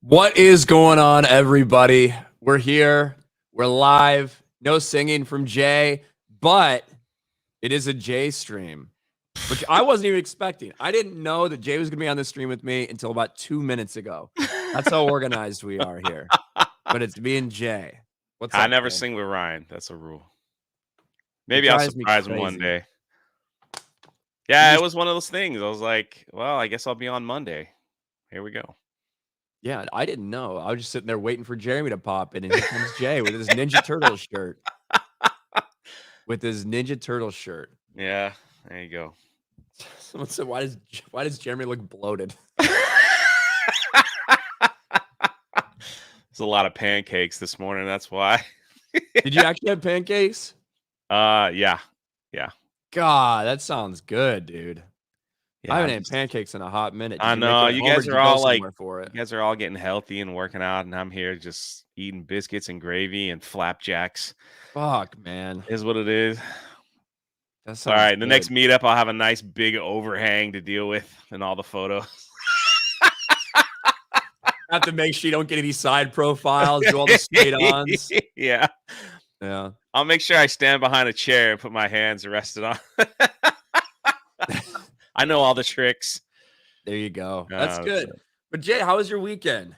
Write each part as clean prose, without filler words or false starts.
What is going on, everybody? We're here. We're live. No singing from Jay, but it is a Jay stream, which I wasn't even expecting. I didn't know that Jay was going to be on the stream with me until about 2 minutes ago. That's how organized we are here. But it's me and Jay. What's up? I never Jay? sing with Ryan. That's a rule. Maybe I'll surprise him one day. Yeah, it was one of those things. I was like, well, I guess I'll be on Monday. Here we go. Yeah, I didn't know. I was just sitting there waiting for Jeremy to pop in, and here comes Jay with his Ninja Turtle shirt. With his Ninja Turtle shirt. Yeah, there you go. Someone said, why does Jeremy look bloated? There's a lot of pancakes this morning. That's why. Did you actually have pancakes? Yeah. God, that sounds good, dude. Yeah, I haven't had pancakes in a hot minute. I know you guys are all like, for it? you guys are all getting healthy and working out, and I'm here just eating biscuits and gravy and flapjacks. Fuck, man, Is what it is. That's all right. The next meetup, I'll have a nice big overhang to deal with and all the photos. Have to make sure you don't get any side profiles, do all the straight ons. Yeah. I'll make sure I stand behind a chair and put my hands rested on. I know all the tricks. There you go. That's good. But Jay, how was your weekend?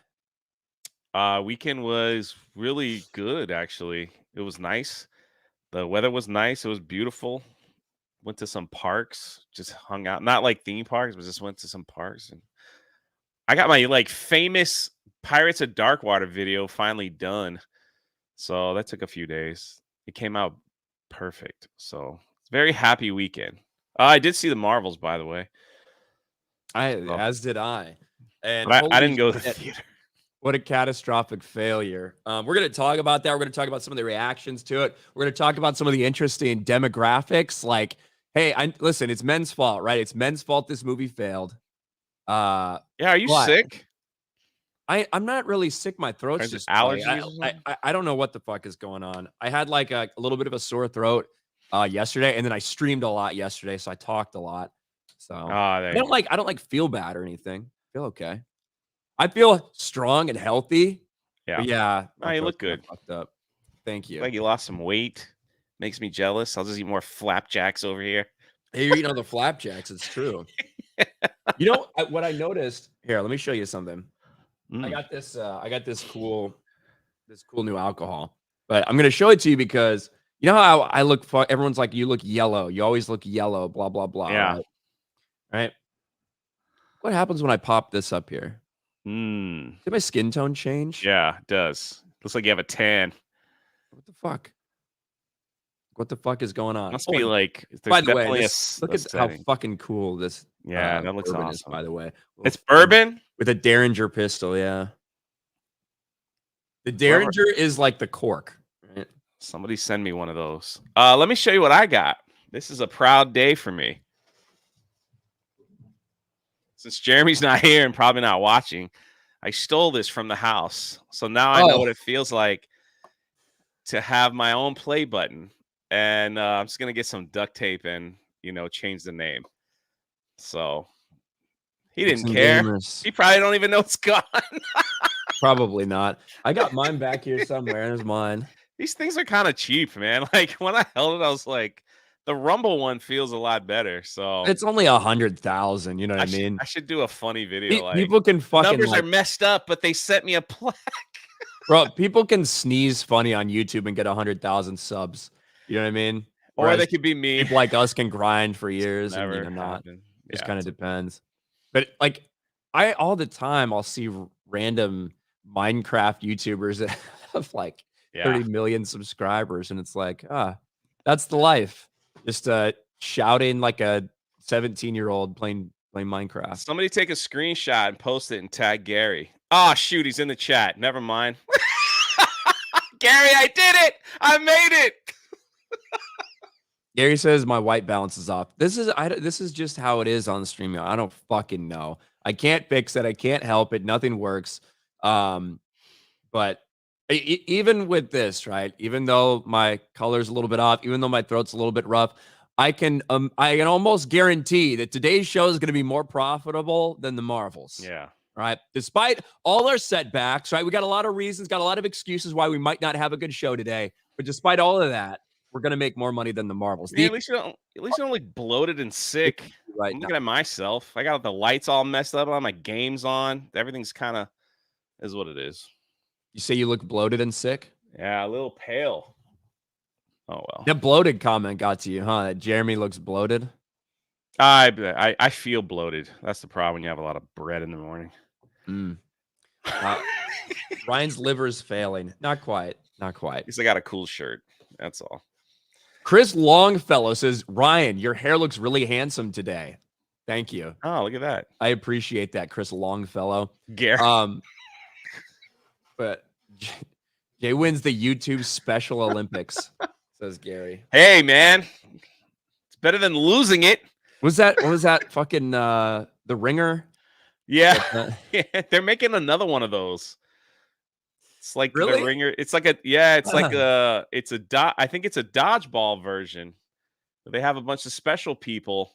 Weekend was really good, actually. It was nice. The weather was nice. It was beautiful. Went to some parks, just hung out. Not like theme parks, but just went to some parks. And I got my famous Pirates of Darkwater video finally done. So that took a few days. It came out perfect. So very happy weekend. I did see the Marvels, by the way. As did I. And I didn't go to the theater. What a catastrophic failure. We're going to talk about that. We're going to talk about some of the reactions to it. We're going to talk about some of the interesting demographics. Like, hey, listen, it's men's fault, right? It's men's fault this movie failed. Yeah, are you sick? I'm not really sick. My throat's just allergies. I don't know what the fuck is going on. I had like a little bit of a sore throat yesterday, and then I streamed a lot yesterday, so I talked a lot. So I don't like feel bad or anything. I feel okay. I feel strong and healthy. Yeah. Oh, you look good. Fucked up. Thank you. Like you lost some weight. Makes me jealous. I'll just eat more flapjacks over here. Hey, you're eating all the flapjacks. It's true. You know what I noticed? Here, let me show you something. I got this cool new alcohol, but I'm gonna show it to you because you know how I look. Everyone's like, you look yellow. You always look yellow. Blah blah blah. Yeah. Right. What happens when I pop this up here? Did my skin tone change? Yeah, it does. Looks like you have a tan. What the fuck? What the fuck is going on? Must be like. By the way, look at how fucking cool this. Yeah, that looks awesome. Is, by the way, it's bourbon with a Derringer pistol. Yeah, the Derringer is like the cork. Right? Somebody send me one of those. Let me show you what I got. This is a proud day for me. Since Jeremy's not here and probably not watching, I stole this from the house. So now I know what it feels like to have my own play button. And I'm just going to get some duct tape and, change the name. So he didn't care. Gamers. He probably don't even know it's gone. Probably not. I got mine back here somewhere. There's mine. These things are kind of cheap, man. Like when I held it, I was like, the Rumble one feels a lot better. So it's only 100,000. You know what I mean? I should do a funny video. Like people can fucking numbers are messed up, but they sent me a plaque. Bro, people can sneeze funny on YouTube and get 100,000 subs. You know what I mean? Or they could be me. People like us can grind for years and not. It just kind of depends. But like, all the time I'll see random Minecraft YouTubers that have like 30 million subscribers, and it's like, that's the life. Just shouting like a 17-year-old playing Minecraft. Somebody take a screenshot and post it and tag Gary. Oh, shoot, he's in the chat. Never mind. Gary, I did it. I made it. Gary says my white balance is off. This is just how it is on the stream. I don't fucking know. I can't fix it. I can't help it. Nothing works. But even with this, right? Even though my color's a little bit off, even though my throat's a little bit rough, I can almost guarantee that today's show is going to be more profitable than the Marvels. Yeah. right? Despite all our setbacks, right? We got a lot of reasons, got a lot of excuses why we might not have a good show today. But despite all of that, we're going to make more money than the Marvels. Man, at least you don't look bloated and sick. Right I'm now. looking at myself. I got the lights all messed up. All my games on. Everything's kind of is what it is. You say you look bloated and sick? Yeah, a little pale. Oh well. That bloated comment got to you, huh? That Jeremy looks bloated. I feel bloated. That's the problem when you have a lot of bread in the morning. Ryan's liver is failing. Not quite. Not quite. At least I got a cool shirt. That's all. Chris Longfellow says, Ryan, your hair looks really handsome today. Thank you. Oh, look at that. I appreciate that, Chris Longfellow. Gary. But Jay wins the YouTube Special Olympics, says Gary. Hey, man. It's better than losing it. What was that fucking The Ringer? Yeah. They're making another one of those. It's like Really? The Ringer. It's like I think it's a dodgeball version. They have a bunch of special people.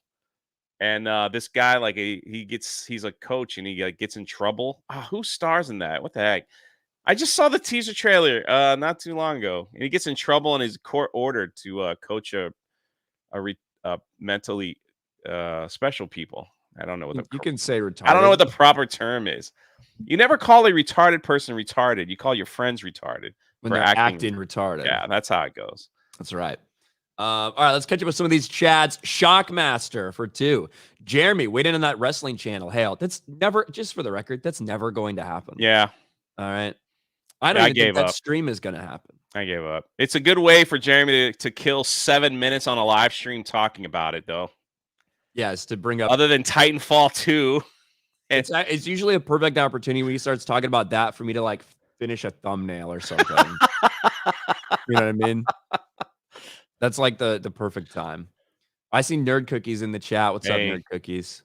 And this guy, like he's a coach and he gets in trouble. Who stars in that? What the heck? I just saw the teaser trailer not too long ago, and he gets in trouble and is court ordered to coach a mentally special people. I don't know what you can say retarded. I don't know what the proper term is. You never call a retarded person retarded. You call your friends retarded when they're acting retarded. Yeah, that's how it goes. That's right. All right, let's catch up with some of these chats. Shockmaster for 2. Jeremy, wait in on that wrestling channel. Hail. That's never, just for the record, that's never going to happen. Yeah. All right. I don't even think that stream is going to happen. I gave up. It's a good way for Jeremy to kill 7 minutes on a live stream talking about it, though. Yeah, it's to bring up. Other than Titanfall 2. It's usually a perfect opportunity when he starts talking about that for me to like finish a thumbnail or something. You know what I mean? That's like the perfect time. I see Nerd Cookies in the chat. What's up, Nerd Cookies?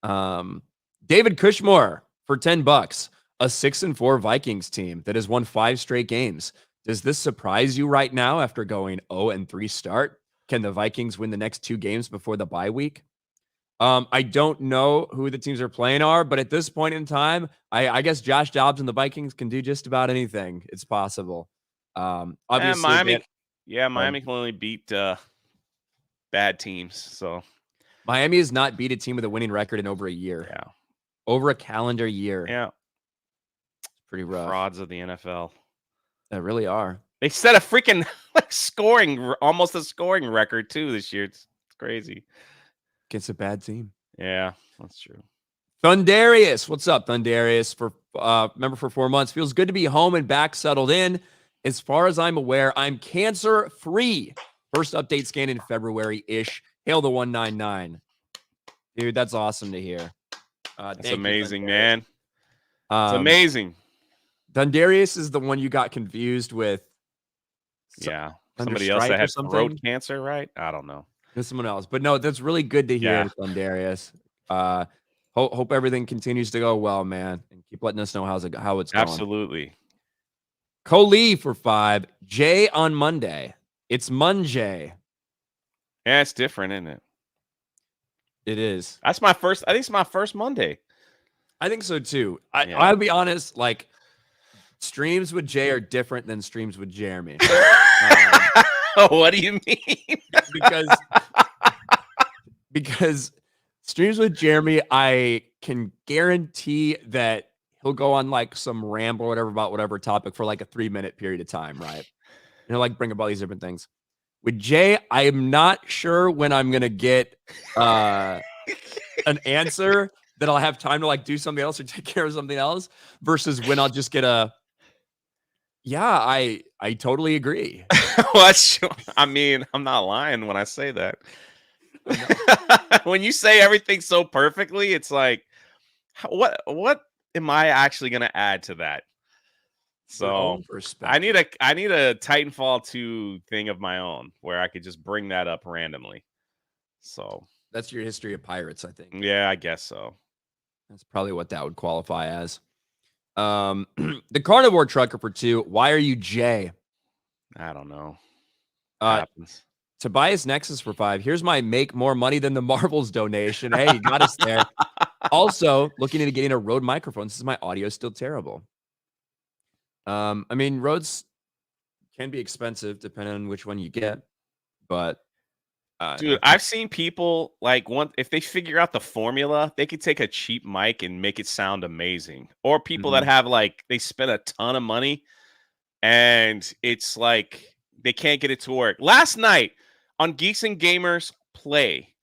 David Cushmore for $10. A 6-4 Vikings team that has won 5 straight games. Does this surprise you right now after going 0-3 start? Can the Vikings win the next 2 games before the bye week? I don't know who the teams are playing are, but at this point in time, I guess Josh Dobbs and the Vikings can do just about anything. It's possible. Obviously, Miami can only beat bad teams. So Miami has not beat a team with a winning record in over a year. Yeah, over a calendar year. Yeah, pretty rough. Frauds of the NFL. They really are. They set a freaking almost a scoring record too this year. It's crazy. Against a bad team. Yeah, that's true. Thundarius, what's up, Thundarius? For member for 4 months. Feels good to be home and back settled in. As far as I'm aware, I'm cancer-free. First update scan in February-ish. Hail the 199. Dude, that's awesome to hear. That's amazing, man. It's amazing. Thundarius is the one you got confused with. Yeah. Somebody else that has throat cancer, right? I don't know. There's someone else. But no, that's really good to hear, Thundarius. Hope everything continues to go well, man. And keep letting us know how it's going. Absolutely. Coley for 5. Jay on Monday. It's Monday. Yeah, it's different, isn't it? It is. I think it's my first Monday. I think so too. I'll be honest, like streams with Jay are different than streams with Jeremy. What do you mean? because streams with Jeremy, I can guarantee that he'll go on like some ramble or whatever about whatever topic for like a 3-minute period of time, right? And he'll like bring up all these different things. With Jay, I am not sure when I'm gonna get an answer that I'll have time to like do something else or take care of something else versus when I'll just get I totally agree. I mean, I'm not lying when I say that. When you say everything so perfectly, it's like, what am I actually going to add to that? So I need a Titanfall 2 thing of my own where I could just bring that up randomly. So that's your history of pirates, I think. Yeah, I guess so. That's probably what that would qualify as. The carnivore trucker for 2. Why are you Jay? I don't know. Happens. Tobias Nexus for 5. Here's my make more money than the Marvels donation. Hey, you got us there. Also, looking into getting a Rode microphone since my audio is still terrible. I mean, Rodes can be expensive depending on which one you get, but Dude, I've seen people like if they figure out the formula, they could take a cheap mic and make it sound amazing. Or people that have like they spend a ton of money and it's like they can't get it to work. Last night on Geeks and Gamers Play,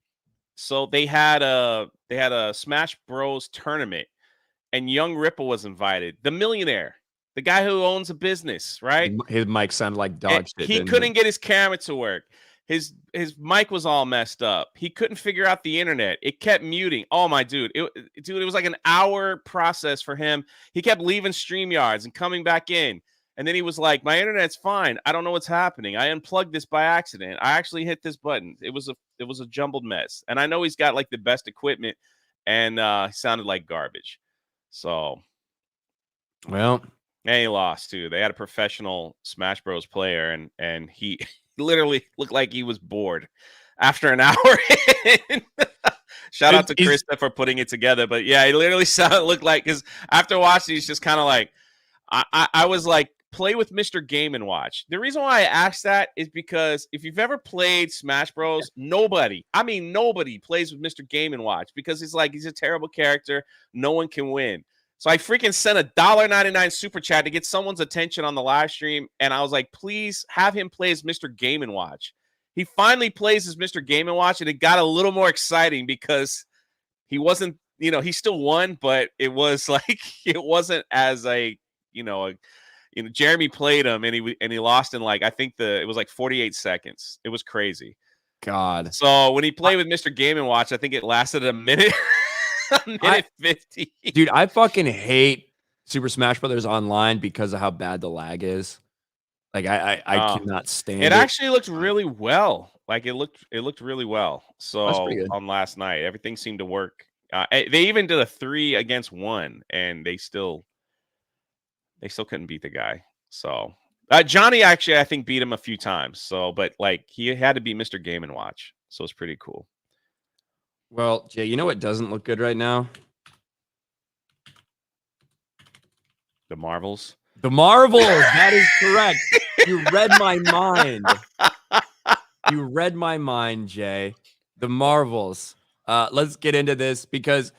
so they had a Smash Bros tournament and Young Ripple was invited, the millionaire, the guy who owns a business, right? his mic sounded like And dog shit. he couldn't get his camera to work. His mic was all messed up. He couldn't figure out the internet. It kept muting. Oh my dude, it was like an hour process for him. He kept leaving StreamYards and coming back in. And then he was like, "My internet's fine. I don't know what's happening. I unplugged this by accident. I actually hit this button. It was a jumbled mess." And I know he's got like the best equipment, and he sounded like garbage. So, well, and he lost too. They had a professional Smash Bros player, and he literally looked like he was bored after an hour in. Shout out to Krista for putting it together. But yeah, he literally looked like, because after watching, he's just kind of like, I was like, play with Mr. Game and Watch. The reason why I asked that is because if you've ever played Smash Bros, nobody plays with Mr. Game and Watch, because he's a terrible character. No one can win. So I freaking sent a $1.99 super chat to get someone's attention on the live stream. And I was like, please have him play as Mr. Game & Watch. He finally plays as Mr. Game & Watch, and it got a little more exciting because he wasn't, he still won, but it was like, it wasn't as Jeremy played him and he lost in I think it was like 48 seconds. It was crazy. God. So when he played with Mr. Game & Watch, I think it lasted a minute. Minute 50. Dude, I fucking hate Super Smash Brothers Online because of how bad the lag is. Like I cannot stand it. It actually looked really well. Like it looked really well. So on last night, everything seemed to work. They even did a 3-against-1, and they still couldn't beat the guy. So Johnny actually, I think, beat him a few times. So, but he had to be Mr. Game & Watch. So it's pretty cool. Well, Jay, you know what doesn't look good right now? The Marvels. The Marvels. That is correct. You read my mind. You read my mind, Jay. The Marvels. Let's get into this because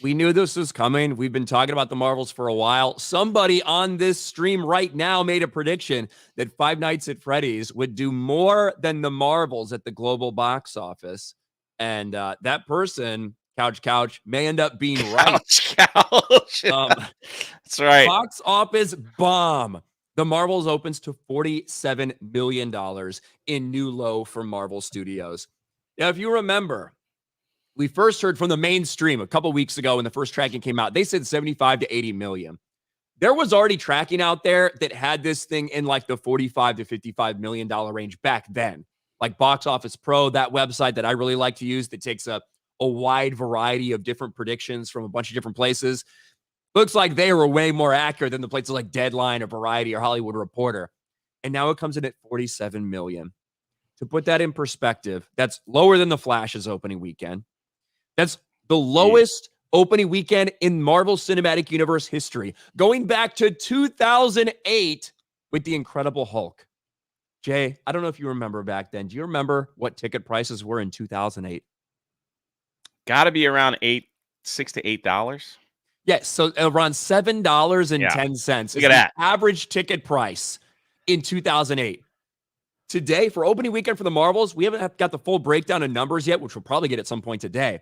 we knew this was coming. We've been talking about the Marvels for a while. Somebody on this stream right now made a prediction that Five Nights at Freddy's would do more than the Marvels at the global box office. And that person, Couch, may end up being right. Couch. That's right. Box office bomb. The Marvels opens to $47 million in new low for Marvel Studios. Now, if you remember, we first heard from the mainstream a couple weeks ago when the first tracking came out. They said 75 to 80 million. There was already tracking out there that had this thing in the 45 to $55 million range back then. Like Box Office Pro, that website that I really like to use that takes a wide variety of different predictions from a bunch of different places. Looks like they were way more accurate than the places like Deadline or Variety or Hollywood Reporter. And now it comes in at 47 million. To put that in perspective, that's lower than The Flash's opening weekend. That's the lowest opening weekend in Marvel Cinematic Universe history, going back to 2008 with The Incredible Hulk. Jay, I don't know if you remember back then. Do you remember what ticket prices were in 2008? Got to be around $6 to $8. Yes, so around $7.10 is the average ticket price in 2008. Today, for opening weekend for the Marvels, we haven't got the full breakdown of numbers yet, which we'll probably get at some point today.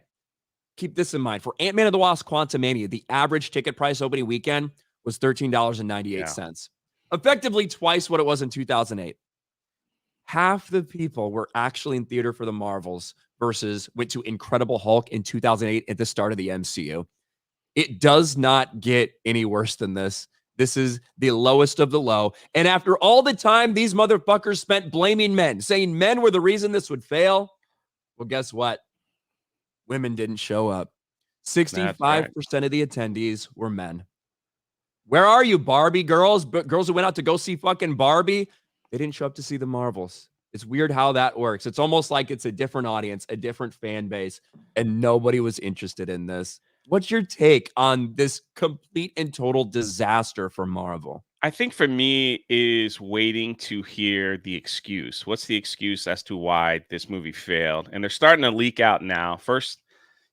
Keep this in mind. For Ant-Man and the Wasp: Quantumania, the average ticket price opening weekend was $13.98. Effectively twice what it was in 2008. Half the people were actually in theater for the Marvels versus went to Incredible Hulk in 2008 at the start of the MCU. It does not get any worse than this. This is the lowest of the low. And after all the time these motherfuckers spent blaming men, saying men were the reason this would fail, well, guess what? Women didn't show up. 65% of the attendees were men. Where are you, Barbie girls? Girls who went out to go see fucking Barbie, they didn't show up to see the Marvels. It's weird how that works. It's almost like it's a different audience, a different fan base, and nobody was interested in this. what's your take on this complete and total disaster for Marvel? I think for me is waiting to hear the excuse. What's the excuse as to why this movie failed? And they're starting to leak out now. First,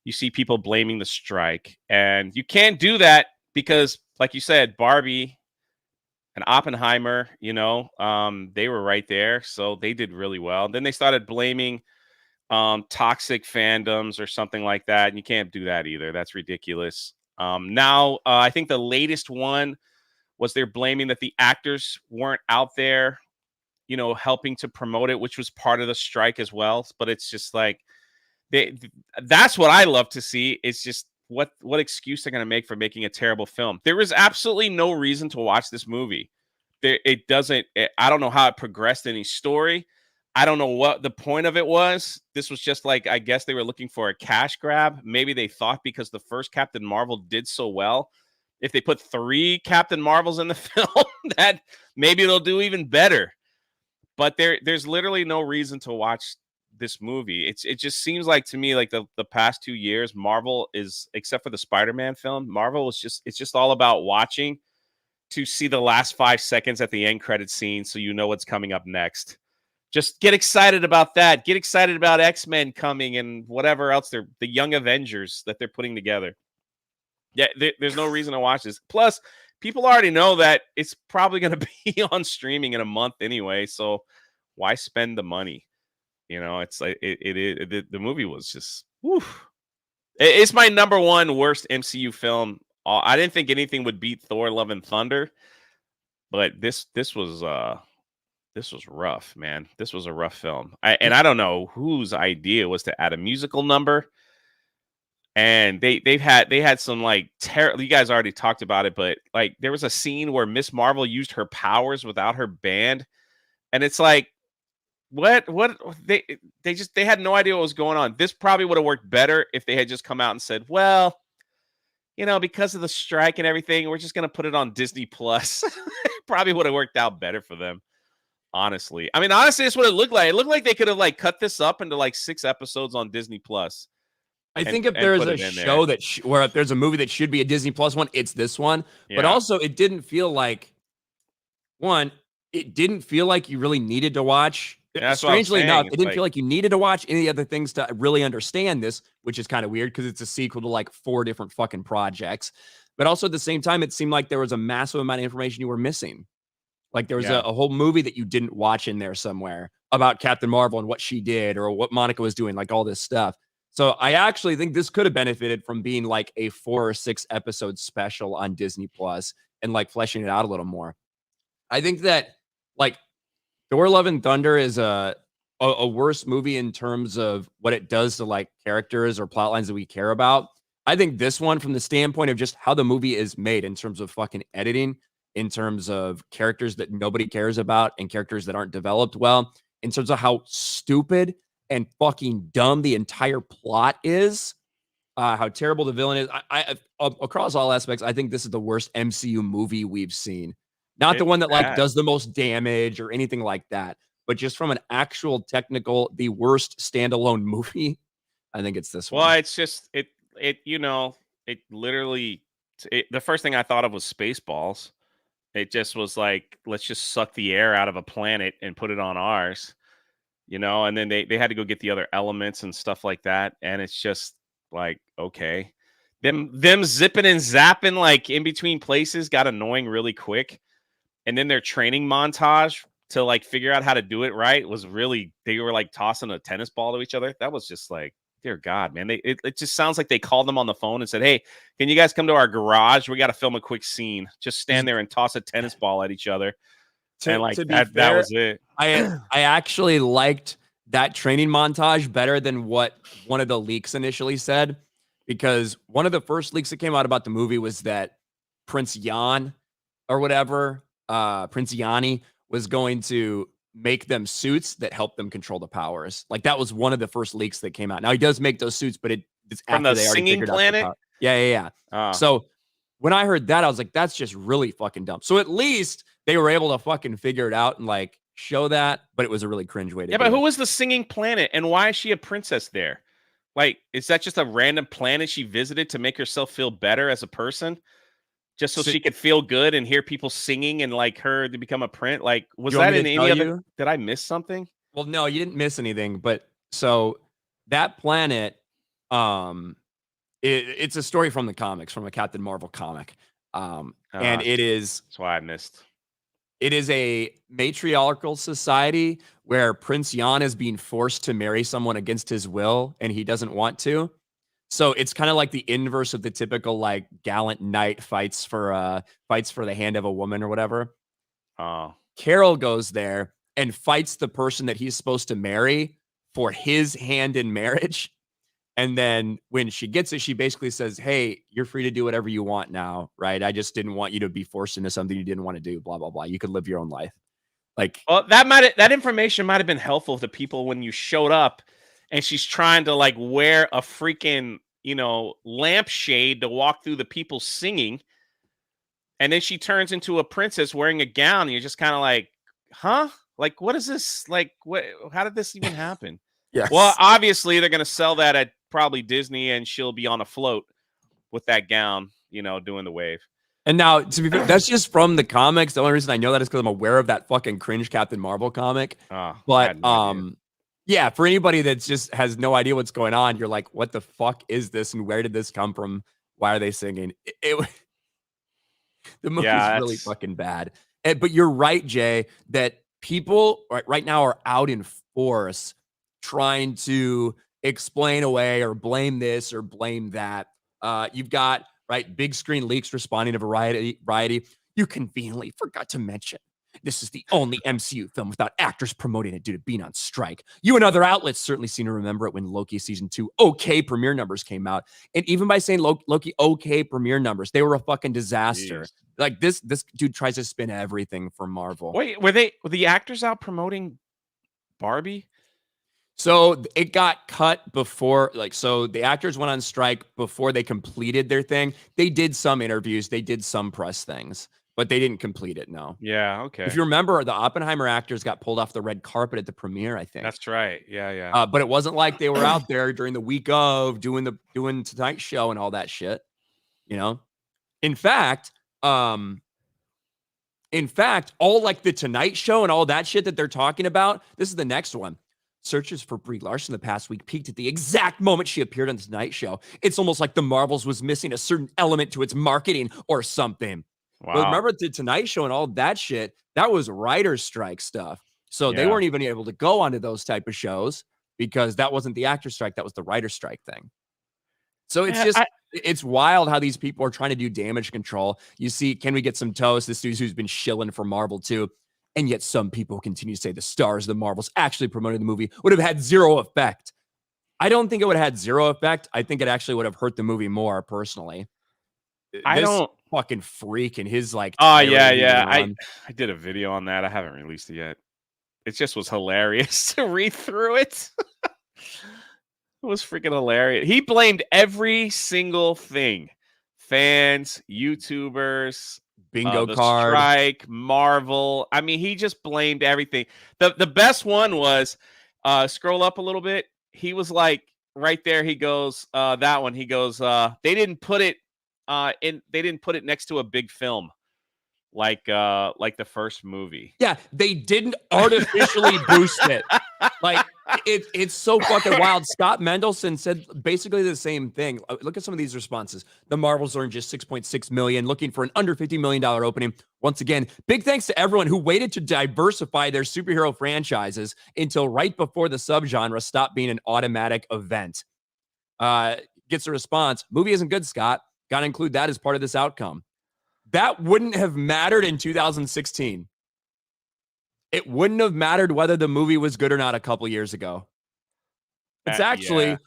you see people blaming the strike, and you can't do that because, like you said, Barbie and Oppenheimer, they were right there, so they did really well. Then they started blaming toxic fandoms or something like that, and you can't do that either. That's ridiculous. Now, I think the latest one was they're blaming that the actors weren't out there, helping to promote it, which was part of the strike as well. But it's just like that's what I love to see. It's just what excuse they're going to make for making a terrible film. There is absolutely no reason to watch this movie. It doesn't. I don't know how it progressed any story. I don't know what the point of it was. This was just like, I guess they were looking for a cash grab. Maybe they thought because the first Captain Marvel did so well, if they put 3 Captain Marvels in the film, that maybe it'll do even better. But there's literally no reason to watch this movie. It just seems like to me like the past 2 years, Marvel is, except for the Spider-Man film, Marvel is it's just all about watching to see the last 5 seconds at the end credit scene so you know what's coming up next. Just get excited about that. Get excited about X-Men coming and whatever else the Young Avengers that they're putting together. Yeah, there's no reason to watch this. Plus, people already know that it's probably going to be on streaming in a month anyway. So why spend the money? It's like the movie was just, woof. It's my number 1 worst MCU film. I didn't think anything would beat Thor: Love and Thunder, but this was rough, man. This was a rough film. I don't know whose idea was to add a musical number. And they had some like you guys already talked about it, but like there was a scene where Miss Marvel used her powers without her band, and it's like, what they had no idea what was going on. This probably would have worked better if they had just come out and said, well, because of the strike and everything, we're just gonna put it on Disney Plus. Probably would have worked out better for them. Honestly, that's what it looked like. It looked like they could have like cut this up into like 6 episodes on Disney Plus. I think if there's a show that where if there's a movie that should be a Disney Plus one, it's this one. Yeah. But also, it didn't feel like it didn't feel like you really needed to watch. Yeah, strangely enough, it didn't feel like you needed to watch any other things to really understand this, which is kind of weird because it's a sequel to like 4 different fucking projects. But also at the same time, it seemed like there was a massive amount of information you were missing. Like there was a whole movie that you didn't watch in there somewhere about Captain Marvel and what she did or what Monica was doing, like all this stuff. So I actually think this could have benefited from being like a 4 or 6 episode special on Disney Plus and like fleshing it out a little more. I think that like Thor: Love and Thunder is a worse movie in terms of what it does to like characters or plot lines that we care about. I think this one, from the standpoint of just how the movie is made in terms of fucking editing, in terms of characters that nobody cares about and characters that aren't developed well, in terms of how stupid and fucking dumb the entire plot is, how terrible the villain is. I across all aspects, I think this is the worst MCU movie we've seen. Not the one that like does the most damage or anything like that, but just from an actual technical, the worst standalone movie. I think it's this one. Well, it's just it literally the first thing I thought of was Spaceballs. It just was like, let's just suck the air out of a planet and put it on ours. And then they had to go get the other elements and stuff like that. And it's just like, okay. Them zipping and zapping like in between places got annoying really quick. And then their training montage to like figure out how to do it right was really, they were like tossing a tennis ball to each other. That was just like, dear God, man. It just sounds like they called them on the phone and said, hey, can you guys come to our garage? We got to film a quick scene. Just stand there and toss a tennis ball at each other. And like that was it. I actually liked that training montage better than what one of the leaks initially said, because one of the first leaks that came out about the movie was that Prince Yan or whatever, Prince Yanni was going to make them suits that help them control the powers. Like that was one of the first leaks that came out. Now he does make those suits, but it's from after the they already singing figured planet. out the power. Yeah. So when I heard that, I was like, that's just really fucking dumb. So at least they were able to fucking figure it out and like show that, but it was a really cringe way to do it. Yeah, but who was the singing planet and why is she a princess there? Like, is that just a random planet she visited to make herself feel better as a person? Just so So, she could feel good and hear people singing and like her to become a print? Like, do was you want that me in to any tell other? you? Did I miss something? Well, no, you didn't miss anything. But so that planet, um, it's a story from the comics, from a Captain Marvel comic, and Ah, that's why I missed. it is a matriarchal society where Prince Yan is being forced to marry someone against his will, and he doesn't want to. So it's kind of like the inverse of the typical like gallant knight fights for the hand of a woman or whatever. Oh, Carol goes there and fights the person that he's supposed to marry for his hand in marriage. And then when she gets it, she basically says, "Hey, you're free to do whatever you want now, right? I just didn't want you to be forced into something you didn't want to do, blah, blah, blah. You could live your own life." Like, well, that information might have been helpful to people when you showed up, and she's trying to like wear a freaking lampshade to walk through the people singing, and then she turns into a princess wearing a gown. And you're just kind of like, huh? Like, what is this? Like, what? How did this even happen? Well, yes. obviously they're gonna sell that at probably Disney, and she'll be on a float with that gown, doing the wave. And now, to be fair, that's just from the comics. The only reason I know that is because I'm aware of that fucking cringe Captain Marvel comic. Oh, I But had no idea. yeah, for anybody that just has no idea what's going on, you're like, what the fuck is this? And where did this come from? Why are they singing? The movie's Yeah, really that's fucking bad. But you're right, Jay, that people right now are out in force trying to explain away or blame this or blame that. You've got right big screen leaks responding to variety. You conveniently forgot to mention this is the only MCU film without actors promoting it due to being on strike. You and other outlets certainly seem to remember it when Loki season 2 okay premiere numbers came out. And even by saying Loki okay premiere numbers, they were a fucking disaster. jeez. Like this dude tries to spin everything for Marvel. Wait, were the actors out promoting Barbie? So it got cut before, like, so the actors went on strike before they completed their thing. They did some interviews, they did some press things, but they didn't complete it. No. Yeah, If okay. you remember, the Oppenheimer actors got pulled off the red carpet at the premiere, I think. That's right. Yeah, yeah. But it wasn't like they were out there during the week of doing Tonight Show and all that shit. You know. In fact, um, all like the Tonight Show and all that shit that they're talking about, this is the next one. Searches for Brie Larson the past week peaked at the exact moment she appeared on the Tonight Show. It's almost like the Marvels was missing a certain element to its marketing or something. Well, Wow. remember the Tonight Show and all that shit? That was writer's strike stuff. So they Yeah. weren't even able to go onto those type of shows because that wasn't the actor strike. That was the writer strike thing. So Yeah, it's wild how these people are trying to do damage control. You see, can we get some toast? This dude who's been shilling for Marvel too. And yet some people continue to say the stars of the Marvels actually promoting the movie would have had zero effect. I don't think it would have had zero effect. I think it actually would have hurt the movie more personally. I This don't. fucking freak and his like Oh tirade yeah, he yeah. went on. I did a video on that. I haven't released it yet. It just was hilarious to read through it. It was freaking hilarious. He blamed every single thing. Fans, YouTubers, Bingo the card. strike, Marvel. I mean, he just blamed everything. The best one was scroll up a little bit. He was like right there, he goes, that one, he goes, they didn't put it they didn't put it next to a big film like the first movie. Yeah, they didn't artificially boost it. Like it's so fucking wild. Scott Mendelson said basically the same thing. Look at some of these responses. The Marvels earned just 6.6 million, looking for an under $50 million opening. Once again, big thanks to everyone who waited to diversify their superhero franchises until right before the subgenre stopped being an automatic event. Gets a response. Movie isn't good, Scott. Gotta include that as part of this outcome. That wouldn't have mattered in 2016. It wouldn't have mattered whether the movie was good or not a couple years ago. It's Yeah. actually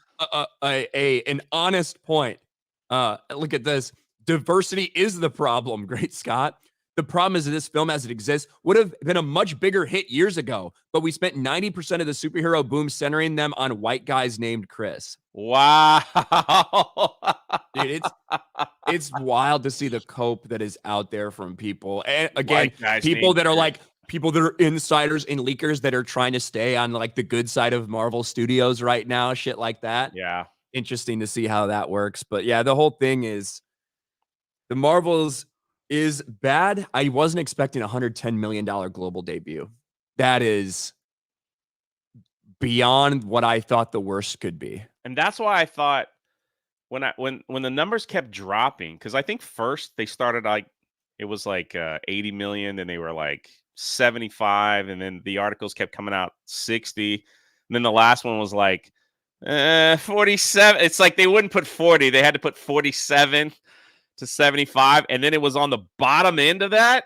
an honest point. Look at this. Diversity is the problem, Great Scott. The problem is that this film, as it exists, would have been a much bigger hit years ago, but we spent 90% of the superhero boom centering them on white guys named Chris. Wow. Dude, it's wild to see the cope that is out there from people. And again, White guys people named that are Chris. like people that are insiders and leakers that are trying to stay on like the good side of Marvel Studios right now, shit like that. Yeah. interesting to see how that works. But yeah, the whole thing is the Marvels is bad. I wasn't expecting a $110 million global debut. That is beyond what I thought the worst could be. And that's why I thought when the numbers kept dropping, because I think first they started like it was like 80 million, then they were like 75, and then the articles kept coming out 60, and then the last one was like 47. It's like they wouldn't put 40, they had to put 47 to 75, and then it was on the bottom end of that.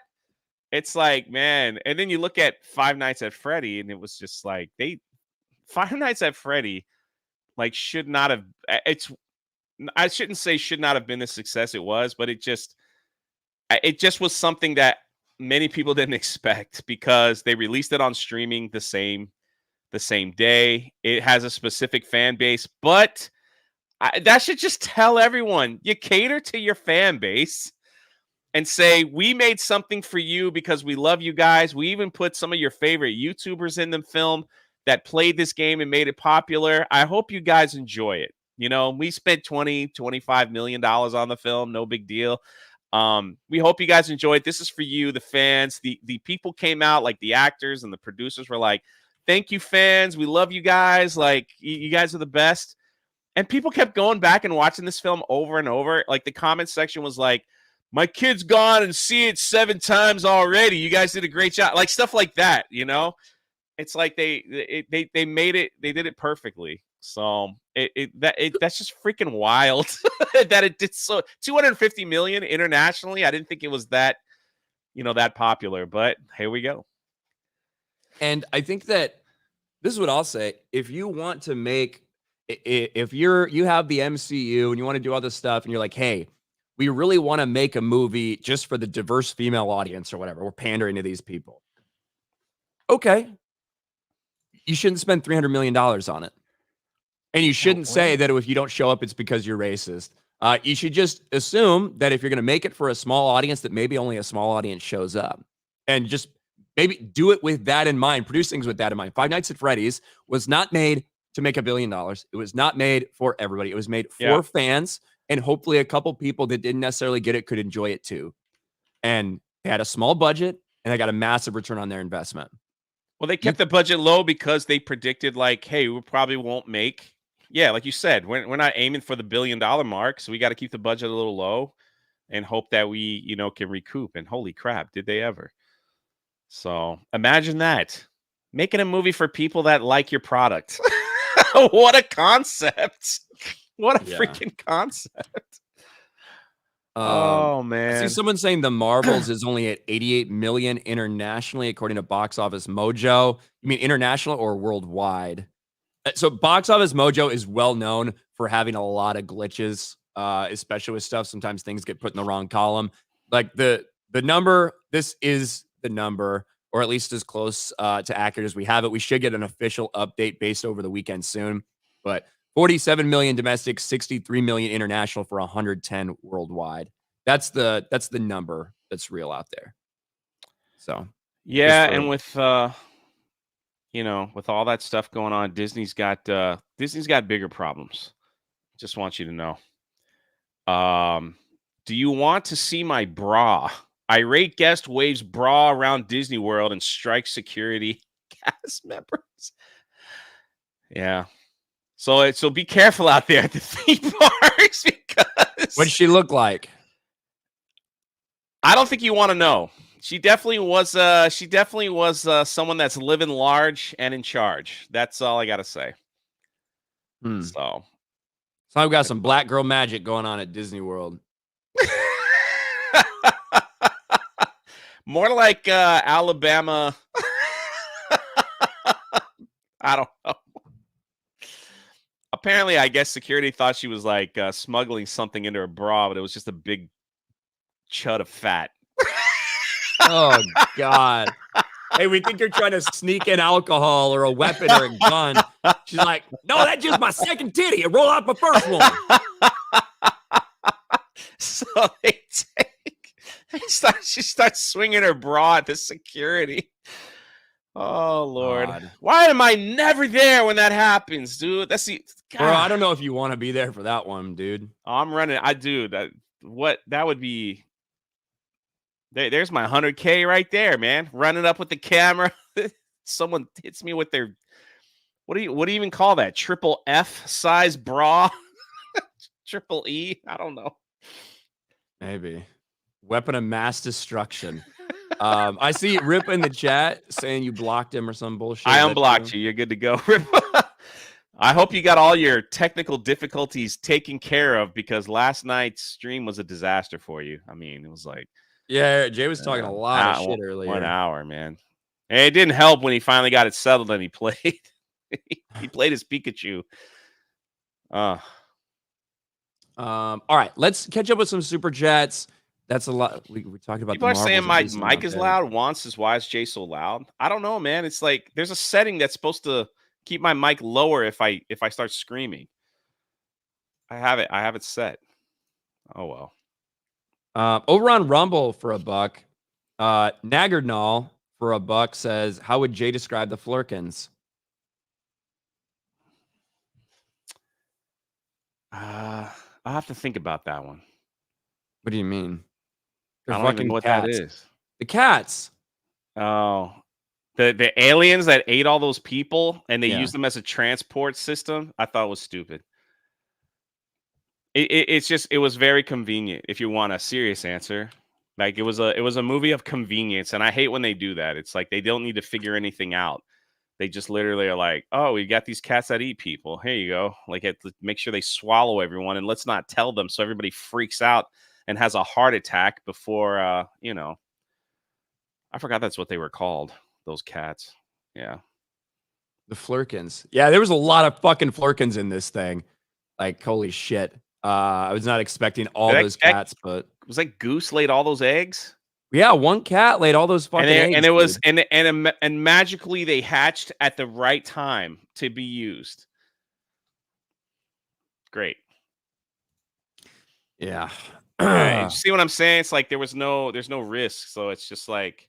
It's like, man, and then you look at Five Nights at Freddy, and it was just like Five Nights at Freddy like should not have. I shouldn't say should not have been the success it was, but it just was something that many people didn't expect because they released it on streaming the same day. It has a specific fan base, but that should just tell everyone you cater to your fan base and say, we made something for you because we love you guys. We even put some of your favorite YouTubers in the film that played this game and made it popular. I hope you guys enjoy it. You know, we spent $25 million on the film. No big deal. We hope you guys enjoy it. This is for you, the fans. The people came out, like the actors and the producers were like, thank you, fans. We love you guys. Like, you guys are the best. And people kept going back and watching this film over and over. Like, the comment section was like, my kid's gone and see it 7 times already. You guys did a great job. Like, stuff like that, you know? It's like they made it. They did it perfectly. So that's just freaking wild that it did so 250 million internationally. I didn't think it was that, that popular, but here we go. And I think that this is what I'll say. If you want to make, if you have the MCU and you want to do all this stuff and you're like, hey, we really want to make a movie just for the diverse female audience or whatever, we're pandering to these people. Okay. You shouldn't spend $300 million on it. And you shouldn't say that if you don't show up, it's because you're racist. You should just assume that if you're going to make it for a small audience, that maybe only a small audience shows up. And just maybe do it with that in mind. Produce things with that in mind. Five Nights at Freddy's was not made to make $1 billion. It was not made for everybody. It was made for fans. And hopefully a couple people that didn't necessarily get it could enjoy it too. And they had a small budget and they got a massive return on their investment. Well, they kept the budget low because they predicted like, hey, we probably won't make. Yeah, like you said, we're not aiming for the $1 billion mark, so we got to keep the budget a little low and hope that we, can recoup. And holy crap, did they ever? So imagine that. Making a movie for people that like your product. What a concept. What a freaking concept. Oh, man. I see someone saying the Marvels is only at 88 million internationally, according to Box Office Mojo. You mean international or worldwide? So Box Office Mojo is well known for having a lot of glitches, especially with stuff. Sometimes things get put in the wrong column. Like the number, this is the number, or at least as close to accurate as we have it. We should get an official update based over the weekend soon. But 47 million domestic, 63 million international for 110 worldwide. That's the number that's real out there. So yeah, and with with all that stuff going on, Disney's got bigger problems. Just want you to know. Do you want to see my bra? Irate guest waves bra around Disney World and strikes security cast members. Yeah. So be careful out there at the theme parks because what did she look like? I don't think you want to know. She definitely was someone that's living large and in charge. That's all I got to say. So I've got some black girl magic going on at Disney World. More like Alabama. I don't know. Apparently, I guess security thought she was like smuggling something into her bra, but it was just a big chud of fat. Oh, God. Hey, we think you're trying to sneak in alcohol or a weapon or a gun. She's like, no, that's just my second titty. It rolled out my first one. So she starts swinging her bra at the security. Oh Lord, God. why am I never there when that happens, dude? That's the Bro, I don't know if you want to be there for that one, dude. Oh, I'm running. I do that. What that would be. There's my 100K right there, man. Running up with the camera. Someone hits me with their what do you even call that? Triple F size bra? Triple E? I don't know. Maybe. Weapon of mass destruction. I see Rip in the chat saying you blocked him or some bullshit. I unblocked you. You're good to go, Rip. I hope you got all your technical difficulties taken care of because last night's stream was a disaster for you. I mean, it was like yeah, Jay was talking a lot of shit earlier. 1 hour, man. And it didn't help when he finally got it settled and he played. He played his Pikachu. All right, let's catch up with some super chats. That's a lot. We talked about. People are saying my mic is loud. Wants is why is Jay so loud? I don't know, man. It's like there's a setting that's supposed to keep my mic lower if I start screaming. I have it set. Oh well. Over on Rumble for $1, Naggardnall for $1 says, "How would Jay describe the Flurkins?" I'll have to think about that one. What do you mean? I don't even know what that is. The cats. Oh, the aliens that ate all those people and they Yeah. used them as a transport system. I thought it was stupid. It's just it was very convenient. If you want a serious answer, like it was a movie of convenience, and I hate when they do that. It's like they don't need to figure anything out. They just literally are like, oh, we got these cats that eat people. Here you go. Like, make sure they swallow everyone, and let's not tell them so everybody freaks out and has a heart attack before, you know. I forgot that's what they were called, those cats. Yeah. The Flurkins. Yeah, there was a lot of fucking Flurkins in this thing. Like, holy shit. I was not expecting all those cats, but was like Goose laid all those eggs. Yeah, one cat laid all those fucking eggs. And it was and magically they hatched at the right time to be used. Great. Yeah. You see what I'm saying? It's like there's no risk, so it's just like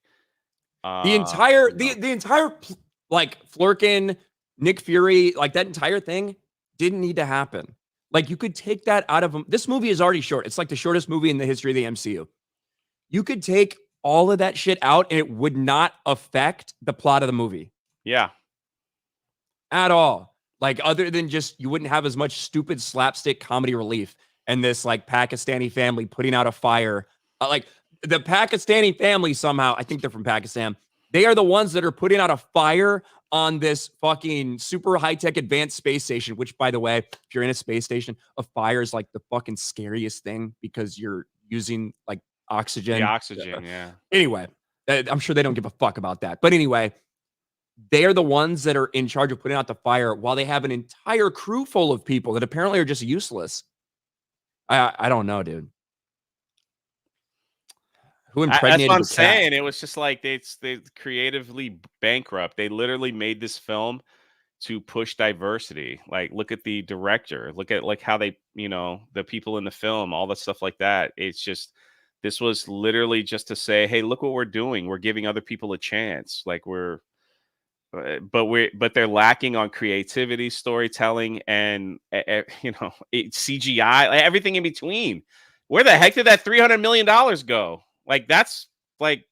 the entire like Flurkin, Nick Fury, like that entire thing didn't need to happen. Like you could take that out of them. This movie is already short. It's like the shortest movie in the history of the MCU. You could take all of that shit out and it would not affect the plot of the movie. Yeah. At all. Like other than just you wouldn't have as much stupid slapstick comedy relief and this like Pakistani family putting out a fire. Like the Pakistani family somehow, I think they're from Pakistan. They are the ones that are putting out a fire on this fucking super high-tech advanced space station, which, by the way, if you're in a space station, a fire is like the fucking scariest thing because you're using like oxygen. The oxygen, yeah. Anyway, I'm sure they don't give a fuck about that. But anyway, they're the ones that are in charge of putting out the fire while they have an entire crew full of people that apparently are just useless. I don't know, dude. Who impregnated that's what I'm the saying. cat? It was just like they creatively bankrupt. They literally made this film to push diversity. Like, look at the director. Look at like how they, you know, the people in the film, all the stuff like that. It's just this was literally just to say, hey, look what we're doing. We're giving other people a chance. Like but they're lacking on creativity, storytelling, and you know, CGI, like, everything in between. Where the heck did that $300 million go? Like, that's like,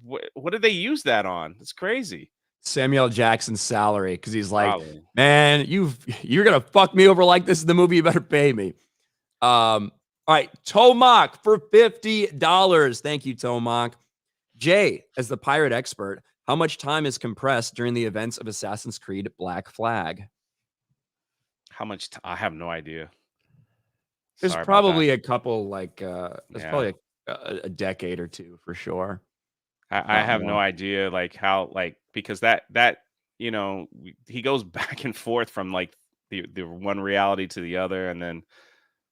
what did they use that on? It's crazy. Samuel Jackson's salary, because he's like, Probably. man, you're gonna fuck me over like this in the movie. You better pay me. All right, Tomac for $50. Thank you, Tomac. Jay, as the pirate expert, how much time is compressed during the events of Assassin's Creed Black Flag? How much? I have no idea. There's probably a couple, like, there's probably a decade or two for sure. I have no idea, like how, like, because that you know, he goes back and forth from like the one reality to the other, and then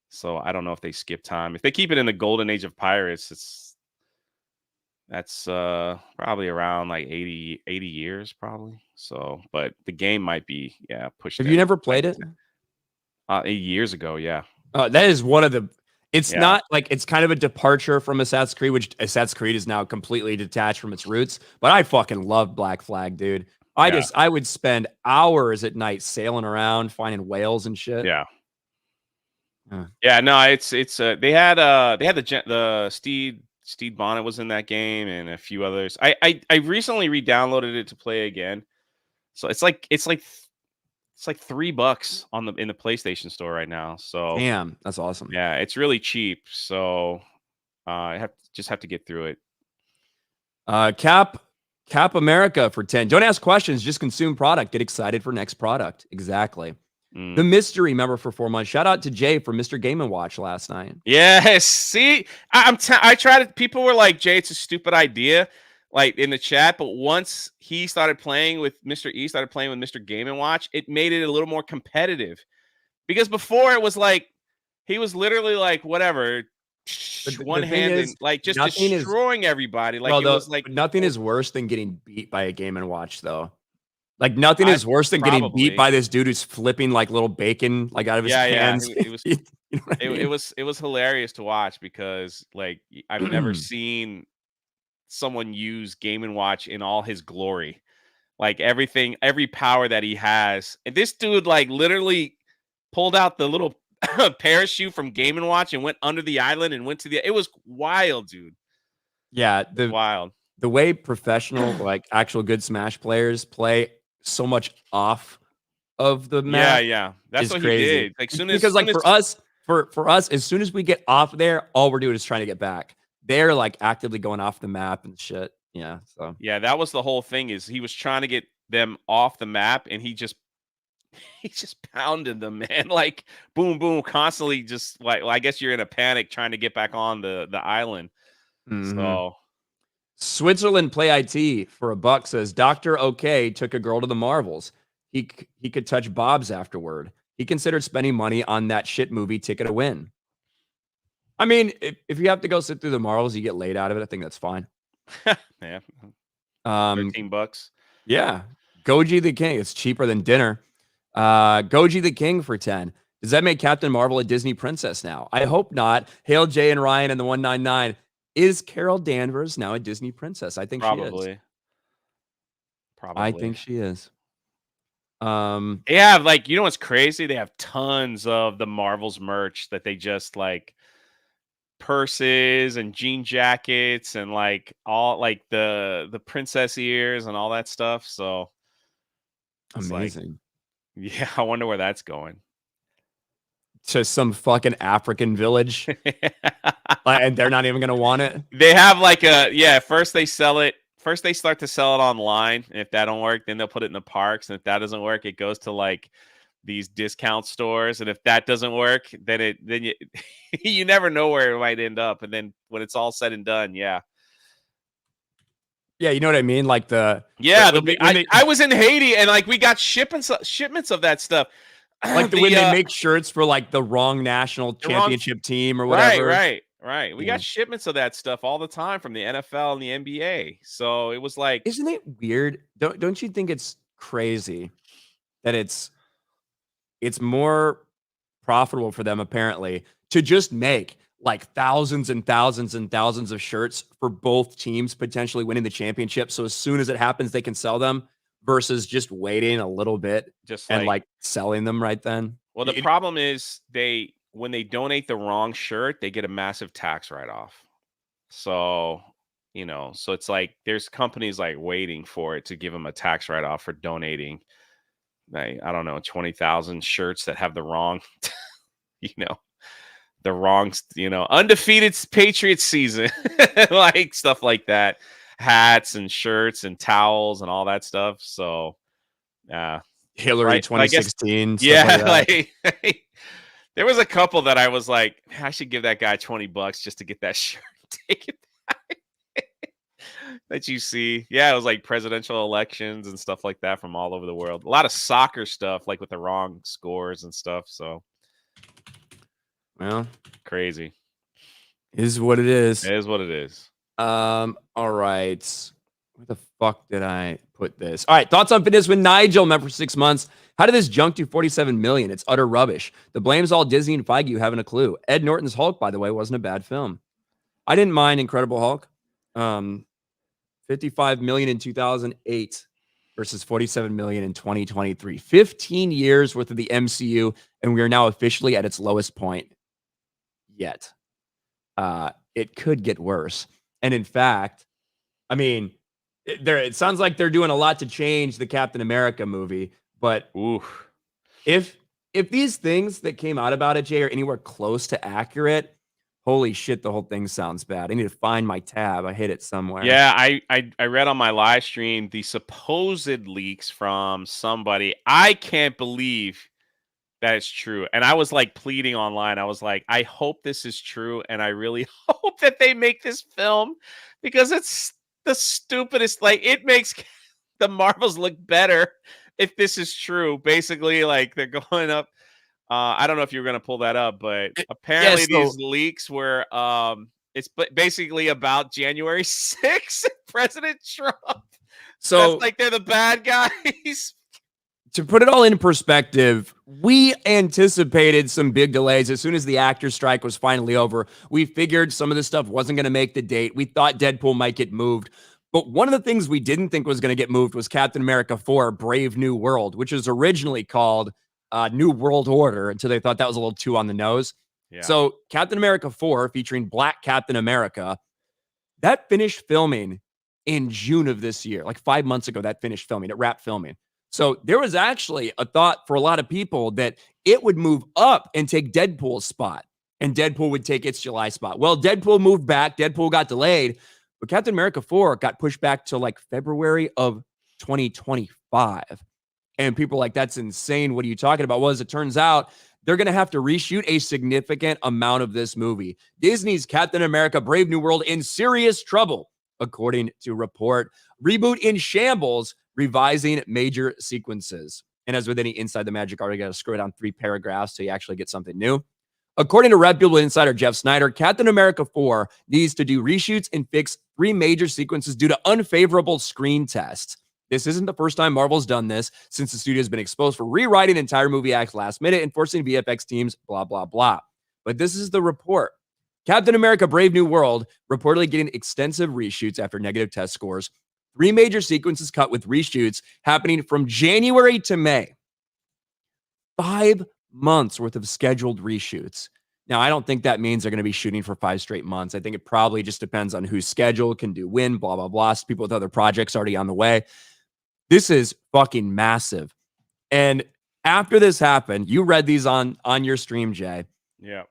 so I don't know if they skip time. If they keep it in the golden age of pirates, that's probably around like 80 years probably. So, but the game might be pushed. Have you never played it? 8 years ago, yeah. That is one of the. It's not like it's kind of a departure from Assassin's Creed, which Assassin's Creed is now completely detached from its roots. But I fucking love Black Flag, dude. I would spend hours at night sailing around finding whales and shit. Yeah. Yeah, no, it's they had the Steed Bonnet was in that game and a few others. I recently re-downloaded it to play again. So it's like $3 in the PlayStation Store right now. So Damn, that's awesome. yeah, it's really cheap. So I have to get through it. Cap America for 10. Don't ask questions, just consume product. Get excited for next product. Exactly. The mystery member for 4 months. Shout out to Jay for Mr. Game & Watch last night. Yes. See, I tried it. People were like, Jay, it's a stupid idea, like in the chat. But once he started playing with Mr. E, started playing with Mr. Game & Watch, it made it a little more competitive. Because before it was like, he was literally like, whatever, one hand and like just destroying everybody. Like it was like nothing is worse than getting beat by a Game & Watch, though. Like nothing is worse than getting beat by this dude who's flipping like little bacon like out of his hands. It was you know what I mean? it was hilarious to watch because like I've never seen someone use Game & Watch in all his glory. Like everything, every power that he has. And this dude like literally pulled out the little parachute from Game & Watch and went under the island and went to it was wild, dude. Yeah, wild. The way professional like actual good Smash players play so much off of the map. Yeah. That's what crazy. he did. Like for us, as soon as we get off there, all we're doing is trying to get back. They're like actively going off the map and shit. Yeah. So yeah, that was the whole thing. Is he was trying to get them off the map, and he just pounded them, man. Like boom, boom, constantly. Just like, well, I guess you're in a panic trying to get back on the island. So. Switzerland Play IT for $1 says Dr. OK took a girl to the Marvels. He could touch Bob's afterward. He considered spending money on that shit movie Ticket to Win. I mean, if you have to go sit through the Marvels, you get laid out of it. I think that's fine. Yeah. $13. Yeah. Goji the King. It's cheaper than dinner. Goji the King for 10. Does that make Captain Marvel a Disney princess now? I hope not. Hail Jay and Ryan and the 199. Is Carol Danvers now a Disney princess? I think she is. Probably. I think she is. They have like, you know what's crazy? They have tons of the Marvels merch that they just like purses and jean jackets and like all like the princess ears and all that stuff. So amazing. Like, yeah, I wonder where that's going. To some fucking African village. And they're not even gonna want it. They have like first they sell it. First they start to sell it online. And if that don't work, then they'll put it in the parks. And if that doesn't work, it goes to like these discount stores. And if that doesn't work, then you never know where it might end up. And then when it's all said and done, yeah. Yeah, you know what I mean? Like I was in Haiti and like we got shipments of that stuff. Like when they make shirts for like the wrong national championship team or whatever. Right. We got shipments of that stuff all the time from the NFL and the NBA. So it was like, isn't it weird? Don't you think it's crazy that it's more profitable for them apparently to just make like thousands and thousands and thousands of shirts for both teams potentially winning the championship. So as soon as it happens, they can sell them versus just waiting a little bit and like selling them right then. Well, the problem is when they donate the wrong shirt, they get a massive tax write-off. So, so it's like there's companies like waiting for it to give them a tax write-off for donating, I don't know, 20,000 shirts that have the wrong, the wrong, undefeated Patriots season, like stuff like that, hats and shirts and towels and all that stuff. So, Hillary 2016. Like there was a couple that I was like, I should give that guy $20 just to get that shirt taken back. That you see. Yeah, it was like presidential elections and stuff like that from all over the world. A lot of soccer stuff, like with the wrong scores and stuff. So, well, crazy. Is what it is. It is what it is. All right. Where the fuck did I put this? All right, thoughts on fitness with Nigel, met for 6 months. How did this junk do 47 million? It's utter rubbish. The blame's all Disney and Feige. You haven't a clue. Ed Norton's Hulk, by the way, wasn't a bad film. I didn't mind Incredible Hulk. 55 million in 2008 versus 47 million in 2023. 15 years worth of the MCU, and we are now officially at its lowest point yet. It could get worse. And in fact, I mean, it sounds like they're doing a lot to change the Captain America movie, but Oof. if these things that came out about it, Jay, are anywhere close to accurate, holy shit, the whole thing sounds bad. I need to find my tab. I hit it somewhere. Yeah, I read on my live stream the supposed leaks from somebody. I can't believe that it's true. And I was like pleading online. I was like, I hope this is true. And I really hope that they make this film because it's the stupidest. Like, it makes the Marvels look better if this is true. Basically, like, they're going up. I don't know if you're going to pull that up, but apparently these leaks were it's basically about January 6th, President Trump. So that's like they're the bad guys. To put it all in perspective, we anticipated some big delays. As soon as the actor strike was finally over, we figured some of this stuff wasn't going to make the date. We thought Deadpool might get moved. But one of the things we didn't think was going to get moved was Captain America 4, Brave New World, which was originally called New World Order, until they thought that was a little too on the nose. Yeah. So Captain America 4, featuring Black Captain America, that finished filming in June of this year. Like 5 months ago, that finished filming. It wrapped filming. So there was actually a thought for a lot of people that it would move up and take Deadpool's spot, and Deadpool would take its July spot. Well, Deadpool moved back. Deadpool got delayed, but Captain America 4 got pushed back to like February of 2025. And people are like, that's insane. What are you talking about? Well, as it turns out, they're going to have to reshoot a significant amount of this movie. Disney's Captain America Brave New World in serious trouble, according to report. Reboot in shambles, revising major sequences. And as with any Inside the Magic article, you got to scroll down 3 paragraphs so you actually get something new. According to reputable insider Jeff Snyder, Captain America 4 needs to do reshoots and fix 3 major sequences due to unfavorable screen tests. This isn't the first time Marvel's done this, since the studio has been exposed for rewriting entire movie acts last minute and forcing VFX teams, blah, blah, blah. But this is the report. Captain America Brave New World reportedly getting extensive reshoots after negative test scores. 3 major sequences cut with reshoots happening from January to May. 5 months worth of scheduled reshoots. Now, I don't think that means they're going to be shooting for 5 straight months. I think it probably just depends on whose schedule can do when, blah, blah, blah. People with other projects already on the way. This is fucking massive. And after this happened, you read these on your stream, Jay. Yeah.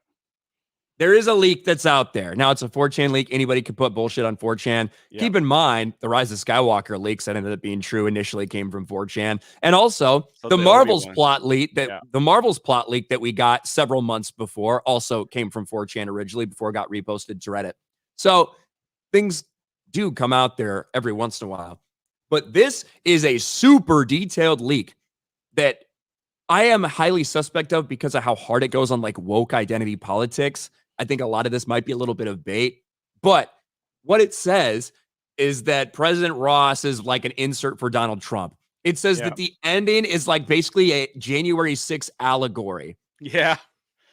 There is a leak that's out there. Now, it's a 4chan leak. Anybody can put bullshit on 4chan. Yep. Keep in mind, the Rise of Skywalker leaks that ended up being true initially came from 4chan. And also, the Marvel's plot leak that we got several months before also came from 4chan originally before it got reposted to Reddit. So things do come out there every once in a while. But this is a super detailed leak that I am highly suspect of because of how hard it goes on like woke identity politics. I think a lot of this might be a little bit of bait, but what it says is that President Ross is like an insert for Donald Trump. It says that the ending is like basically a January 6th allegory. Yeah.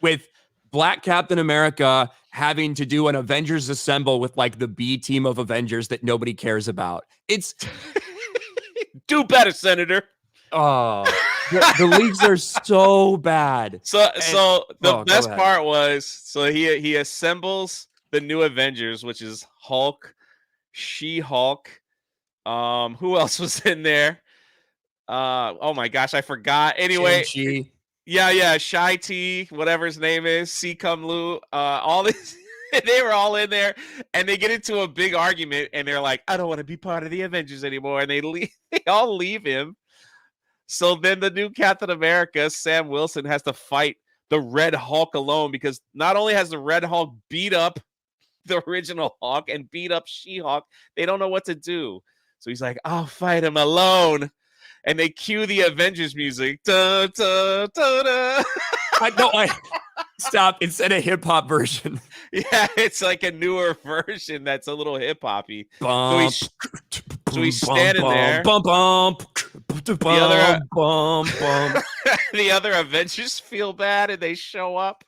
With Black Captain America having to do an Avengers Assemble with like the B team of Avengers that nobody cares about. It's do better, Senator. Oh, the leaks are so bad. So the best part was, he assembles the new Avengers, which is Hulk, She-Hulk. Who else was in there? Oh my gosh, I forgot. Anyway, Shang-Chi. Yeah, Shai-T, whatever his name is, C-Cum Lu, all this. They were all in there, and they get into a big argument, and they're like, I don't want to be part of the Avengers anymore, and they all leave him. So then the new Captain America, Sam Wilson, has to fight the Red Hulk alone, because not only has the Red Hulk beat up the original Hulk and beat up She-Hulk, they don't know what to do. So he's like, I'll fight him alone. And they cue the Avengers music. Da, da, da, da. Stop. It's in a hip hop version. Yeah, it's like a newer version that's a little hip hoppy. So So he's standing there. Bum, bum, other- bum, bum. The other Avengers feel bad and they show up.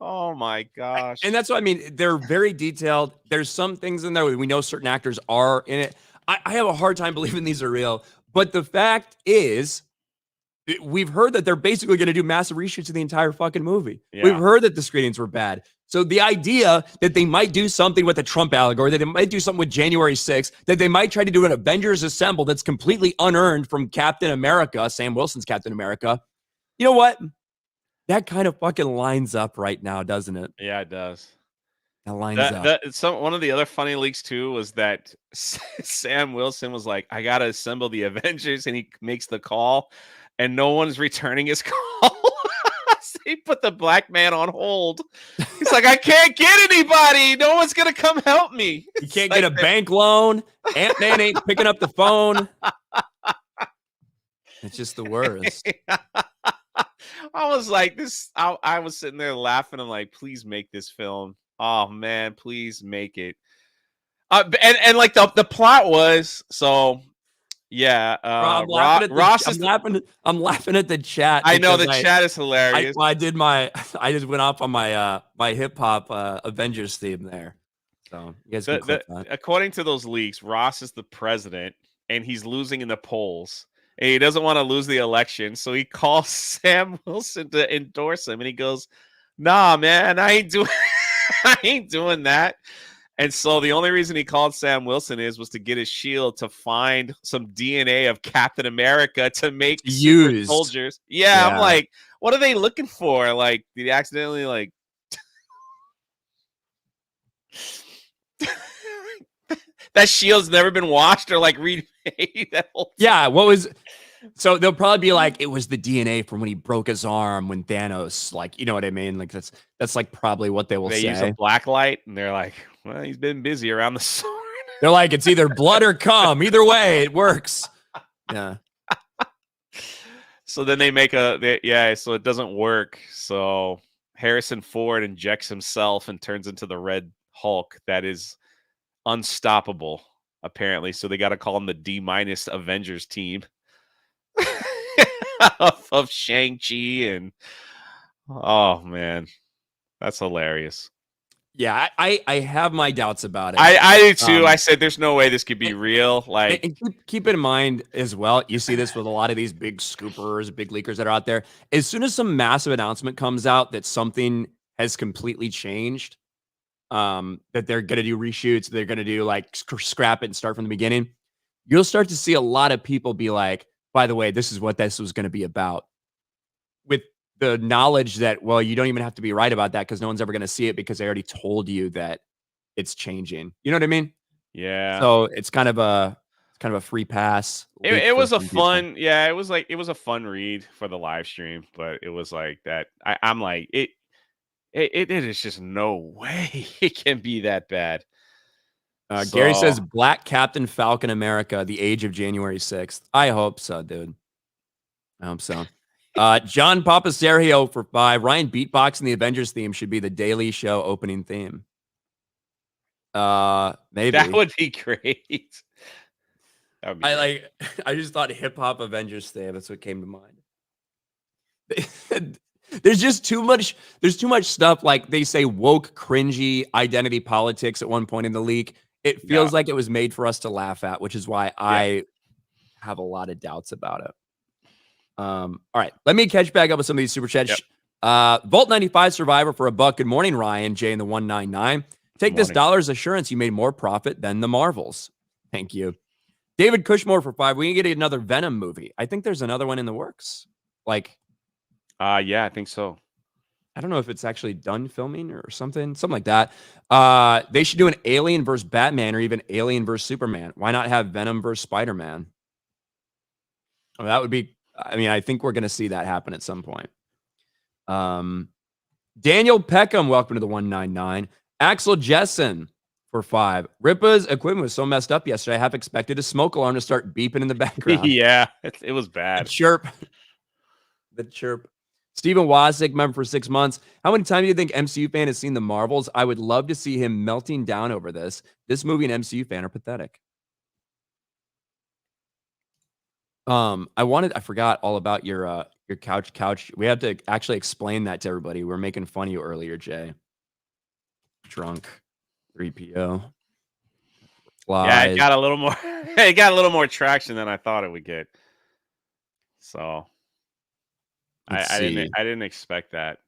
Oh my gosh. And that's what I mean. They're very detailed. There's some things in there we know certain actors are in it. I have a hard time believing these are real. But the fact is, we've heard that they're basically going to do massive reshoots of the entire fucking movie. Yeah. We've heard that the screenings were bad. So the idea that they might do something with the Trump allegory, that they might do something with January 6th, that they might try to do an Avengers Assemble that's completely unearned from Captain America, Sam Wilson's Captain America. You know what? That kind of fucking lines up right now, doesn't it? Yeah, it does. That lines up. One of the other funny leaks too was that Sam Wilson was like, "I gotta assemble the Avengers," and he makes the call, and no one's returning his call. So he put the black man on hold. He's like, "I can't get anybody. No one's gonna come help me." You can't get a bank loan. Ant-Man ain't picking up the phone. It's just the worst. I was like, I was sitting there laughing. I'm like, please make this film. Oh man, please make it. And like the plot was so. Yeah, I'm laughing at the chat. I know the chat is hilarious. I just went off on my hip hop Avengers theme there. So you guys can click that. According to those leaks, Ross is the president and he's losing in the polls. And he doesn't want to lose the election, so he calls Sam Wilson to endorse him. And he goes, "Nah, man, I ain't doing that." And so the only reason he called Sam Wilson was to get his shield to find some DNA of Captain America to make used soldiers. Yeah, I'm like, what are they looking for? Like, did he accidentally like? That shield's never been washed or like remade. So they'll probably be like, it was the DNA from when he broke his arm when Thanos, like, you know what I mean? Like that's like probably what they will say. They use a black light and they're like, well, he's been busy around the sword. They're like, it's either blood or cum. Either way, it works. Yeah. So then they make so it doesn't work. So Harrison Ford injects himself and turns into the Red Hulk that is unstoppable, apparently. So they got to call him the D- Avengers team. of Shang-Chi and oh man, that's hilarious. Yeah, I have my doubts about it. I do too. I said there's no way this could be real. Like, and keep in mind as well, you see this with a lot of these big scoopers, big leakers that are out there. As soon as some massive announcement comes out that something has completely changed, that they're gonna do reshoots, they're gonna do like scrap it and start from the beginning, you'll start to see a lot of people be like, by the way, this is what this was going to be about. With the knowledge that, well, you don't even have to be right about that because no one's ever going to see it because they already told you that it's changing. You know what I mean? Yeah. So it's kind of a free pass. It was a fun, it was a fun read for the live stream, but it was like that. I'm like, it is just no way it can be that bad. Gary says Black Captain Falcon America, the age of January 6th. I hope so, dude. I hope so. John Papaserio for 5. Ryan beatboxing the Avengers theme should be the Daily Show opening theme. Maybe. That would be great. I just thought hip hop Avengers theme. That's what came to mind. There's just too much. There's too much stuff. Like they say woke, cringy identity politics at one point in the leak. It feels like it was made for us to laugh at, which is why I have a lot of doubts about it. All right, let me catch back up with some of these super chats. Vault 95 Survivor for $1. Good morning, Ryan J in the 199. Take this dollar's assurance you made more profit than the Marvels. Thank you. David Cushmore for 5. We can get another Venom movie. I think there's another one in the works. Like, yeah, I think so. I don't know if it's actually done filming or something like that. They should do an Alien versus Batman or even Alien versus Superman. Why not have Venom versus Spider-Man? Oh, that would be, I mean, I think we're going to see that happen at some point. Daniel Peckham, welcome to the 199. Axel Jessen for 5. Ripa's equipment was so messed up yesterday. I half expected a smoke alarm to start beeping in the background. Yeah, it was bad. The chirp. The chirp. Stephen Wasik, member for 6 months. How many times do you think MCU fan has seen the Marvels? I would love to see him melting down over this. This movie and MCU fan are pathetic. I forgot all about your couch. We have to actually explain that to everybody. We're making fun of you earlier, Jay. Drunk 3PO. Yeah, it Flies. got a little more. It got a little more traction than I thought it would get. So Let's I see. didn't expect that.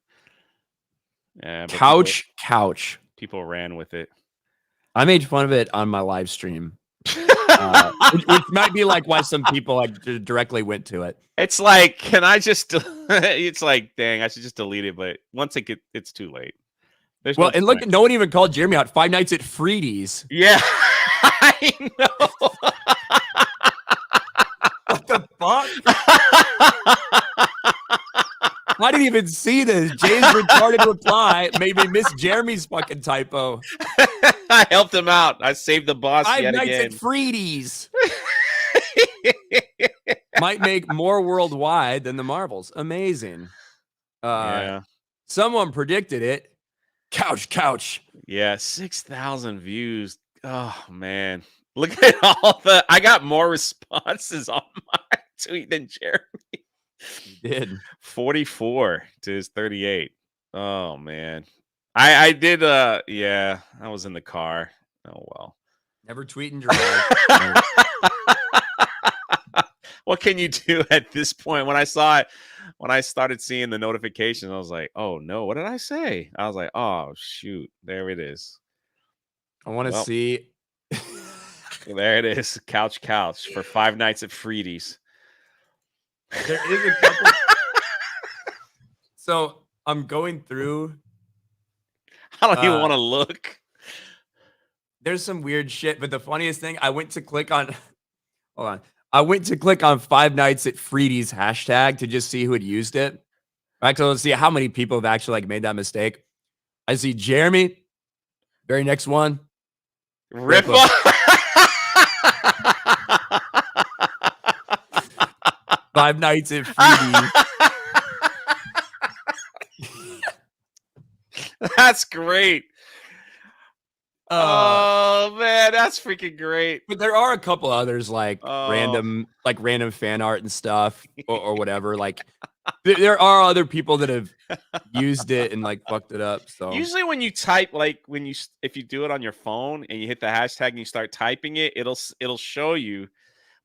Yeah, but Couch. people ran with it. I made fun of it on my live stream. Which might be like why some people like directly went to it. It's like, can I just? It's like, dang, I should just delete it. But once it's too late. There's Well, no and point. look, no one even called Jeremy out. 5 Nights at Freddy's. Yeah, I know. What the fuck? I didn't even see this. Jay's retarded reply made me miss Jeremy's fucking typo. I helped him out. I saved the boss 5 yet Nights again. at Freddy's. Might make more worldwide than the Marvels. Amazing. Yeah. Someone predicted it. Couch. Yeah, 6,000 views. Oh man. Look at all the I got more responses on my tweet than Jeremy. You did. 44 to his 38. Oh man. I did yeah, I was in the car. Oh well. Never tweet and drive. What can you do at this point? When I saw it, when I started seeing the notifications, I was like, oh no, what did I say? I was like, oh shoot, there it is. I want to see. There it is. Couch for 5 Nights at Freddy's. There is a couple. So I'm going through. I don't even want to look. There's some weird shit, but the funniest thing, I went to click on. Hold on. I went to click on 5 Nights at Freddy's hashtag to just see who had used it. Actually, let's see how many people have actually like made that mistake. I see Jeremy. Very next one. Ripple. 5 Nights at Freddy's. That's great. Oh man, that's freaking great. But there are a couple others like random fan art and stuff or whatever. Like there are other people that have used it and like fucked it up. So usually when you type, like if you do it on your phone and you hit the hashtag and you start typing it, it'll show you.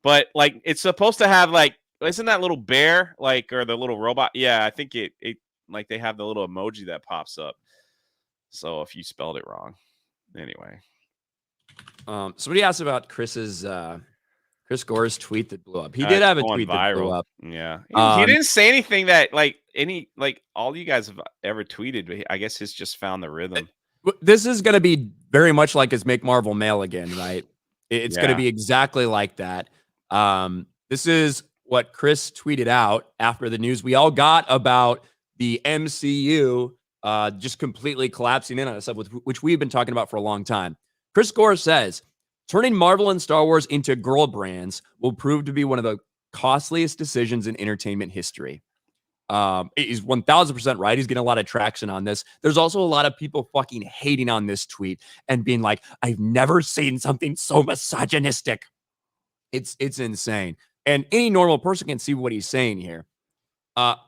But like it's supposed to have like, isn't that little bear like, or the little robot? Yeah, I think it like they have the little emoji that pops up. So if you spelled it wrong. Anyway, somebody asked about Chris Gore's tweet that blew up. He did have a tweet that blew up. Yeah, he didn't say anything that like all you guys have ever tweeted, but I guess he's just found the rhythm. This is going to be very much like his Make Marvel Mail again, right? It's going to be exactly like that. This is what Chris tweeted out after the news we all got about the MCU just completely collapsing in on us, which we've been talking about for a long time. Chris Gore says, turning Marvel and Star Wars into girl brands will prove to be one of the costliest decisions in entertainment history. He's 1000% right. He's getting a lot of traction on this. There's also a lot of people fucking hating on this tweet and being like, I've never seen something so misogynistic. It's insane. And any normal person can see what he's saying here.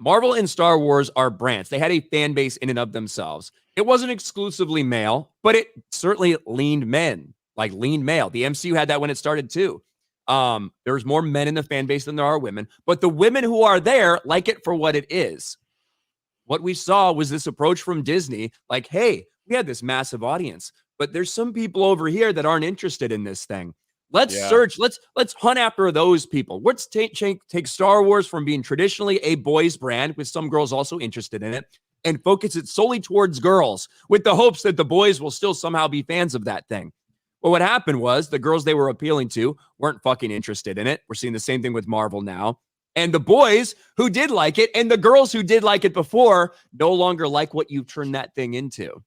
Marvel and Star Wars are brands. They had a fan base in and of themselves. It wasn't exclusively male, but it certainly leaned male. The MCU had that when it started too. There's more men in the fan base than there are women, but the women who are there like it for what it is. What we saw was this approach from Disney, like, hey, we had this massive audience, but there's some people over here that aren't interested in this thing. Let's search. Let's hunt after those people. Let's take Star Wars from being traditionally a boys brand with some girls also interested in it and focus it solely towards girls with the hopes that the boys will still somehow be fans of that thing. Well, what happened was the girls they were appealing to weren't fucking interested in it. We're seeing the same thing with Marvel now. And the boys who did like it and the girls who did like it before no longer like what you've turned that thing into.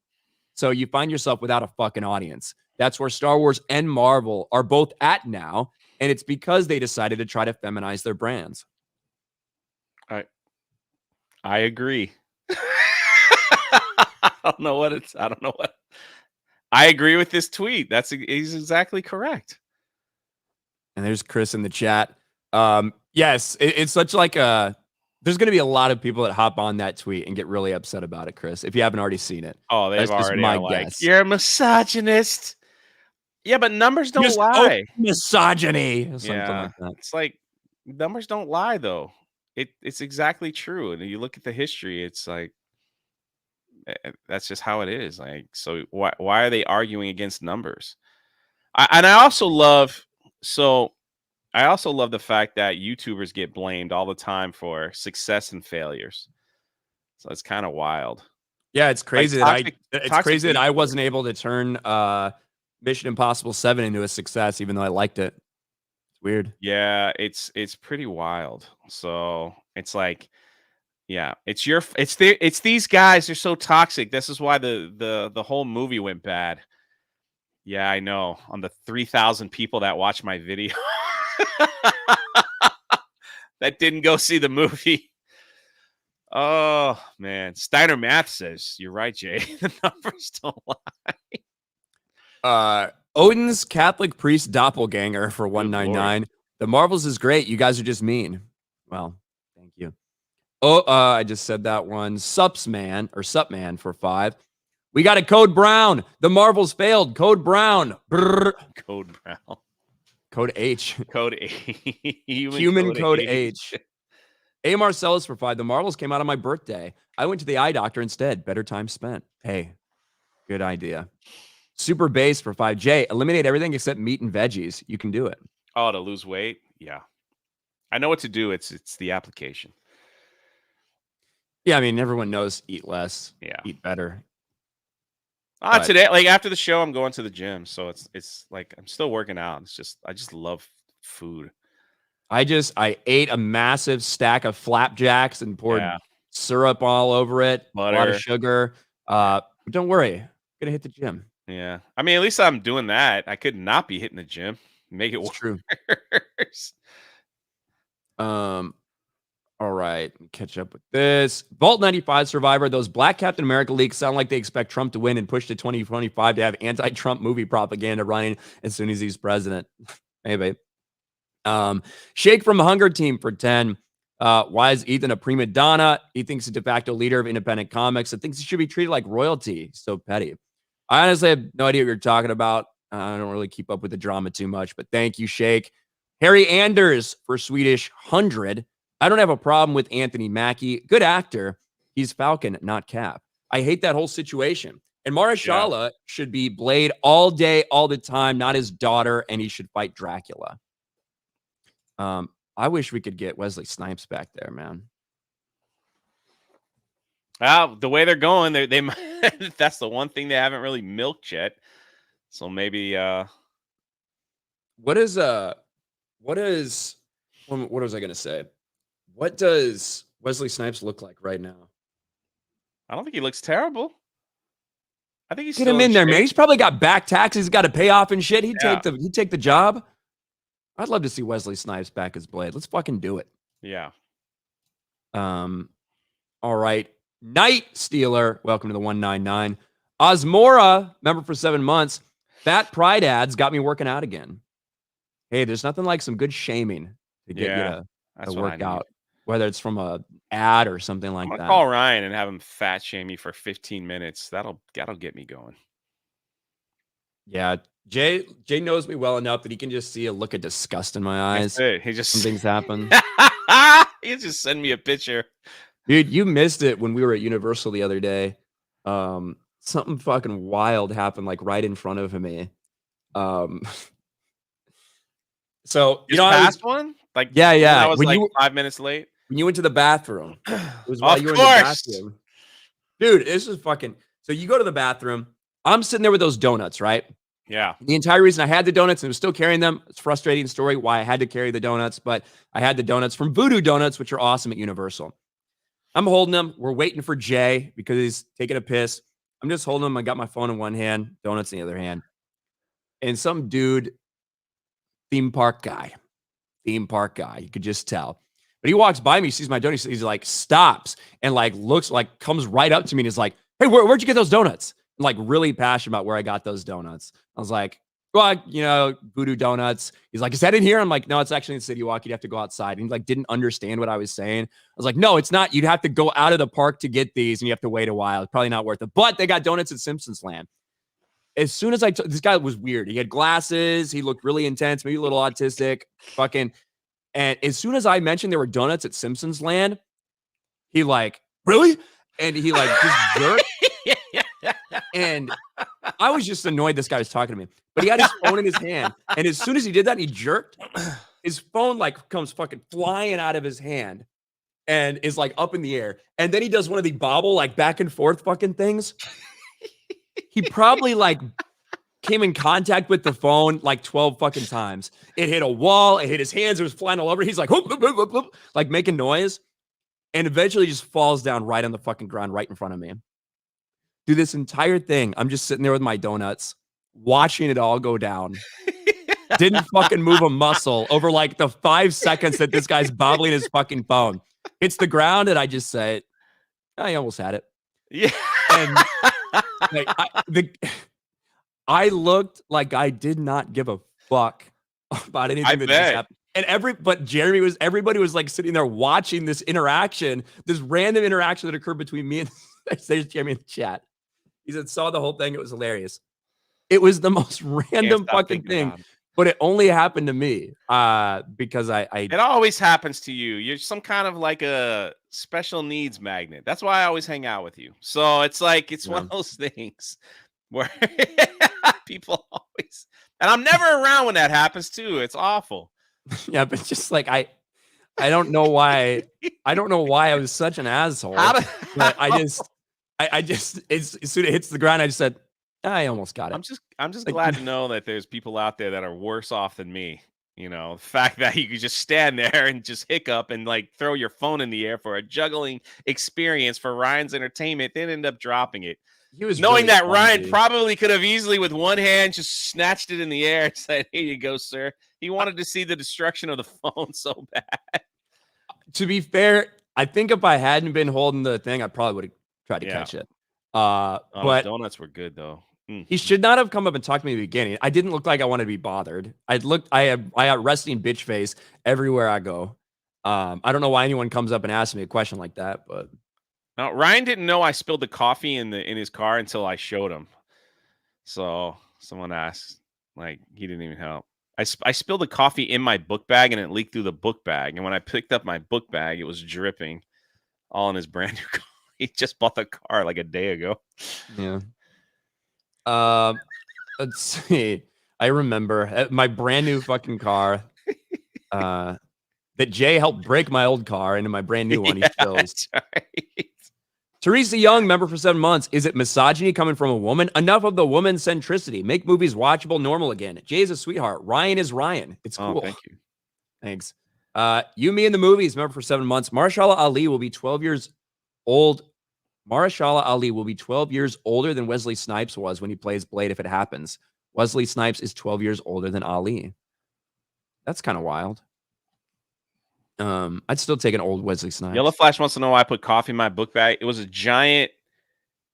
So you find yourself without a fucking audience. That's where Star Wars and Marvel are both at now. And it's because they decided to try to feminize their brands. I agree. I don't know what. I agree with this tweet. He's exactly correct. And there's Chris in the chat. Yes, it's such like a. There's going to be a lot of people that hop on that tweet and get really upset about it, Chris. If you haven't already seen it, Oh, they've that's just already my are like, guess. "You're a misogynist." Yeah, but numbers don't Just open lie. misogyny, or something Yeah, like that. it's like numbers don't lie though. It's exactly true, and you look at the history, it's like that's just how it is. Like, so why are they arguing against numbers? And I also love the fact that YouTubers get blamed all the time for success and failures. So it's kind of wild. Yeah, it's Like crazy that it's toxic crazy that I YouTuber. wasn't able to turn Mission Impossible 7 into a success, even though I liked it. It's weird. Yeah, it's pretty wild. So it's like, yeah, it's these guys. They're so toxic. This is why the whole movie went bad. Yeah, I know. On the 3,000 people that watched my video that didn't go see the movie. Oh man, Steiner Math says you're right, Jay. The numbers don't lie. Odin's Catholic priest doppelganger for Good lord. 199. The Marvels is great. You guys are just mean. Well, thank you. Oh, I just said that one. Sup man for 5. We got a Code Brown. The Marvels failed. Code Brown. Brrr. Code Brown. Code H. Code A. Human code H. A. Marcellus for 5. The Marvels came out on my birthday. I went to the eye doctor instead. Better time spent. Hey, good idea. Super Base for 5. J. Eliminate everything except meat and veggies. You can do it. Oh, to lose weight? Yeah. I know what to do. It's the application. Yeah, I mean, everyone knows eat less. Yeah. Eat better. Today, like after the show, I'm going to the gym. So it's like I'm still working out. It's just I just love food. I ate a massive stack of flapjacks and poured syrup all over it, Butter. a lot of sugar. But don't worry, I'm gonna hit the gym. Yeah, I mean, at least I'm doing that. I could not be hitting the gym. Make it worse. True. All right, catch up with this. Vault 95 Survivor. Those Black Captain America leaks sound like they expect Trump to win and push to 2025 to have anti-Trump movie propaganda running as soon as he's president. Maybe. Shake from Hunger Team for 10. Why is Ethan a prima donna? He thinks he's de facto leader of independent comics and thinks he should be treated like royalty. So petty. I honestly have no idea what you're talking about. I don't really keep up with the drama too much, but thank you, Shake. Harry Anders for Swedish 100. I don't have a problem with Anthony Mackie. Good actor. He's Falcon, not Cap. I hate that whole situation. And Mahershala should be Blade all day, all the time, not his daughter, and he should fight Dracula. I wish we could get Wesley Snipes back there, man. The way they're going, they that's the one thing they haven't really milked yet. So maybe what was I gonna say? What does Wesley Snipes look like right now? I don't think he looks terrible. I think he's get him in there, man. He's probably got back taxes, he's got to pay off and shit. He'd take the job. I'd love to see Wesley Snipes back as Blade. Let's fucking do it. Yeah. All right. Night Stealer, welcome to the 199. Osmora, member for 7 months. Fat Pride ads got me working out again. Hey, there's nothing like some good shaming to get you to work out, whether it's from a ad or something like that. Call Ryan and have him fat shame me for 15 minutes. That'll get me going. Yeah, Jay knows me well enough that he can just see a look of disgust in my eyes. He just something's happened. He just send me a picture. Dude, you missed it when we were at Universal the other day. Something fucking wild happened like right in front of me. So you know, past one? Like I was when like you 5 minutes late. When you went to the bathroom, it was while you were in the bathroom. Dude, this is fucking. So you go to the bathroom. I'm sitting there with those donuts, right? Yeah. The entire reason I had the donuts and was still carrying them. It's a frustrating story why I had to carry the donuts, but I had the donuts from Voodoo Donuts, which are awesome at Universal. I'm holding them. We're waiting for Jay because he's taking a piss. I'm just holding them. I got my phone in one hand, donuts in the other hand. And some dude, theme park guy, you could just tell. But he walks by me, sees my donuts, he's like, stops and like looks like, comes right up to me and is like, hey, where'd you get those donuts? I'm like really passionate about where I got those donuts. I was like, well, Voodoo Donuts. He's like, is that in here? I'm like, no, it's actually in City Walk. You'd have to go outside. And he like didn't understand what I was saying. I was like, no, it's not. You'd have to go out of the park to get these, and you have to wait a while. It's probably not worth it. But they got donuts at Simpsons Land. As soon as this guy was weird. He had glasses. He looked really intense, maybe a little autistic. Fucking. And as soon as I mentioned there were donuts at Simpsons Land, he like, really? And he like just jerked. And I was just annoyed this guy was talking to me. But he had his phone in his hand. And as soon as he did that, he jerked. His phone like comes fucking flying out of his hand and is like up in the air. And then he does one of the bobble like back and forth fucking things. He probably like came in contact with the phone like 12 fucking times. It hit a wall. It hit his hands. It was flying all over. He's like, whoop, whoop, whoop, whoop, whoop, like making noise. And eventually just falls down right on the fucking ground right in front of me. Dude, this entire thing, I'm just sitting there with my donuts, watching it all go down. Didn't fucking move a muscle over like the 5 seconds that this guy's bobbling his fucking phone. Hits the ground, and I just say, I almost had it. Yeah. And like, I looked like I did not give a fuck about anything that just happened. And everybody was like sitting there watching this interaction, this random interaction that occurred between me and there's Jeremy in the chat. He said, saw the whole thing. It was hilarious. It was the most random fucking thing, but it only happened to me because it always happens to you. You're some kind of like a special needs magnet. That's why I always hang out with you. So it's like, it's one of those things where people always, and I'm never around when that happens too. It's awful. Yeah, but just like I don't know why. I don't know why I was such an asshole. But I just as soon as it hits the ground, I just said, I almost got it. I'm just like, glad to know that there's people out there that are worse off than me. You know, the fact that you could just stand there and just hiccup and like throw your phone in the air for a juggling experience for Ryan's entertainment, then end up dropping it. He was knowing that Ryan probably could have easily with one hand just snatched it in the air and said, here you go, sir. He wanted to see the destruction of the phone so bad. To be fair, I think if I hadn't been holding the thing, I probably would have tried to catch it. But donuts were good though. He should not have come up and talked to me at the beginning. I didn't look like I wanted to be bothered. I got resting bitch face everywhere I go. I don't know why anyone comes up and asks me a question like that, but now Ryan didn't know I spilled the coffee in his car until I showed him. So someone asked, like, he didn't even help. I spilled the coffee in my book bag and it leaked through the book bag. And when I picked up my book bag, it was dripping all in his brand new car. He just bought the car like a day ago. Yeah. Let's see. I remember my brand new fucking car. That Jay helped break my old car into my brand new one. He chose. Right. Teresa Young, member for 7 months. Is it misogyny coming from a woman? Enough of the woman centricity. Make movies watchable, normal again. Jay is a sweetheart. Ryan is Ryan. It's cool. Thank you. Thanks. You, me, and the movies, member for 7 months. Mahershala Ali will be 12 years old. Mahershala Ali will be 12 years older than Wesley Snipes was when he plays Blade if it happens. Wesley Snipes is 12 years older than Ali. That's kind of wild. I'd still take an old Wesley Snipes. Yellow Flash wants to know why I put coffee in my book bag. It was a giant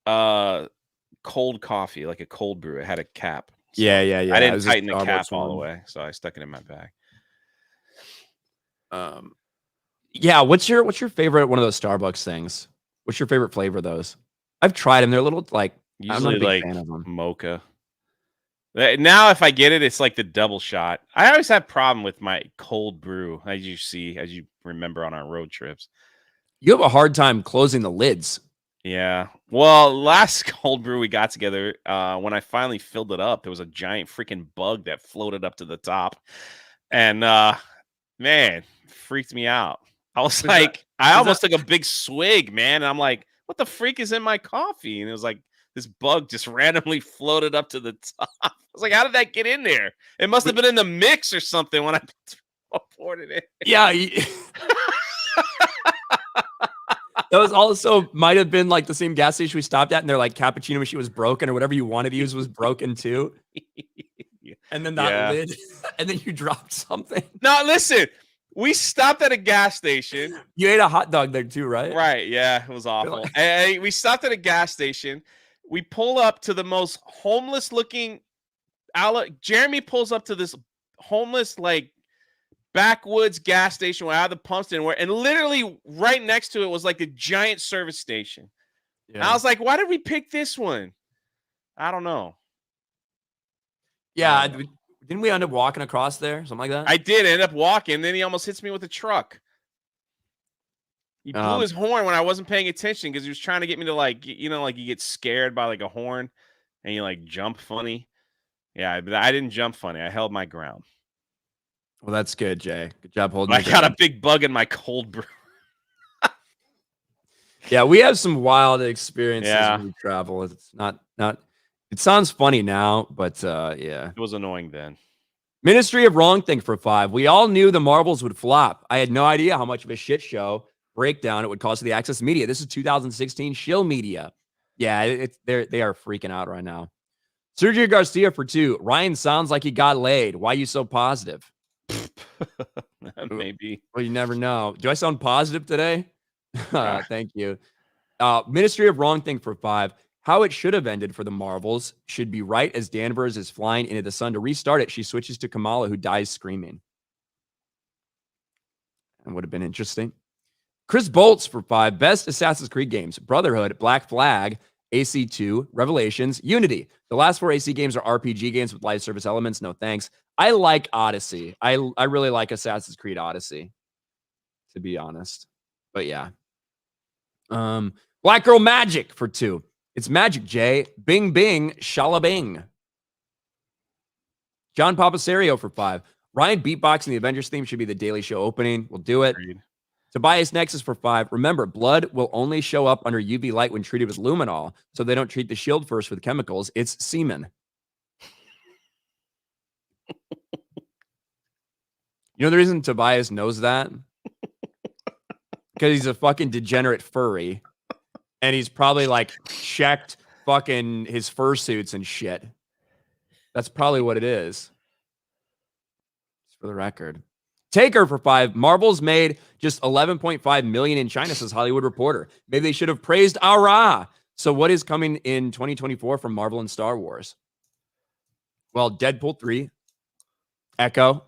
cold coffee, like a cold brew. It had a cap. So yeah. I didn't tighten the cap all the way, so I stuck it in my bag. Yeah, what's your favorite one of those Starbucks things? What's your favorite flavor of those? I've tried them. They're a little like usually like mocha. Now, if I get it, it's like the double shot. I always have a problem with my cold brew, as you remember on our road trips. You have a hard time closing the lids. Yeah. Well, last cold brew we got together, when I finally filled it up, there was a giant freaking bug that floated up to the top. And man, freaked me out. I was like, I almost took a big swig, man. And I'm like, what the freak is in my coffee? And it was like, this bug just randomly floated up to the top. I was like, how did that get in there? It must have been in the mix or something when I poured it in. Yeah. That was also might have been like the same gas station we stopped at, and their like cappuccino machine was broken, or whatever you wanted to use was broken too. And then that lid, and then you dropped something. No, listen. We stopped at a gas station. You ate a hot dog there too, right? Right. Yeah, it was awful. We stopped at a gas station. We pull up to the most homeless looking Jeremy pulls up to this homeless, like, backwoods gas station where the pumps didn't work, and literally right next to it was like a giant service station. Yeah. I was like, why did we pick this one? I don't know. Yeah, didn't we end up walking across there? Something like that? I did end up walking, then he almost hits me with a truck. He blew his horn when I wasn't paying attention because he was trying to get me to, like, like you get scared by like a horn and you like jump funny. Yeah, but I didn't jump funny. I held my ground. Well, that's good, Jay. Good job holding. I got a big bug in my cold brew. Yeah, we have some wild experiences when we travel. It's not. It sounds funny now, but yeah, it was annoying then. Ministry of Wrong Thing for 5. We all knew the Marvels would flop. I had no idea how much of a shit show breakdown it would cause to the Access Media. This is 2016 Shill Media. Yeah, they are freaking out right now. Sergio Garcia for 2. Ryan sounds like he got laid. Why are you so positive? Maybe. Well, you never know. Do I sound positive today? Thank you. Ministry of Wrong Thing for 5. How it should have ended for the Marvels should be right as Danvers is flying into the sun to restart it. She switches to Kamala, who dies screaming. And would have been interesting. Chris Bolts for 5. Best Assassin's Creed games: Brotherhood, Black Flag, AC2, Revelations, Unity. The last 4 AC games are RPG games with live service elements. No thanks. I like Odyssey. I really like Assassin's Creed Odyssey, to be honest. But yeah. Black Girl Magic for 2. It's Magic, Jay. Bing, bing, shalabing. John Papasario for 5. Ryan beatboxing the Avengers theme should be the Daily Show opening. We'll do it. Agreed. Tobias Nexus for 5. Remember, blood will only show up under UV light when treated with luminol, so they don't treat the shield first with chemicals. It's semen. You know the reason Tobias knows that? Because he's a fucking degenerate furry. And he's probably like checked fucking his fursuits and shit. That's probably what it is. Just for the record. Taker for 5. Marvel's made just 11.5 million in China, says Hollywood Reporter. Maybe they should have praised Ara. So what is coming in 2024 from Marvel and Star Wars? Well, Deadpool 3. Echo.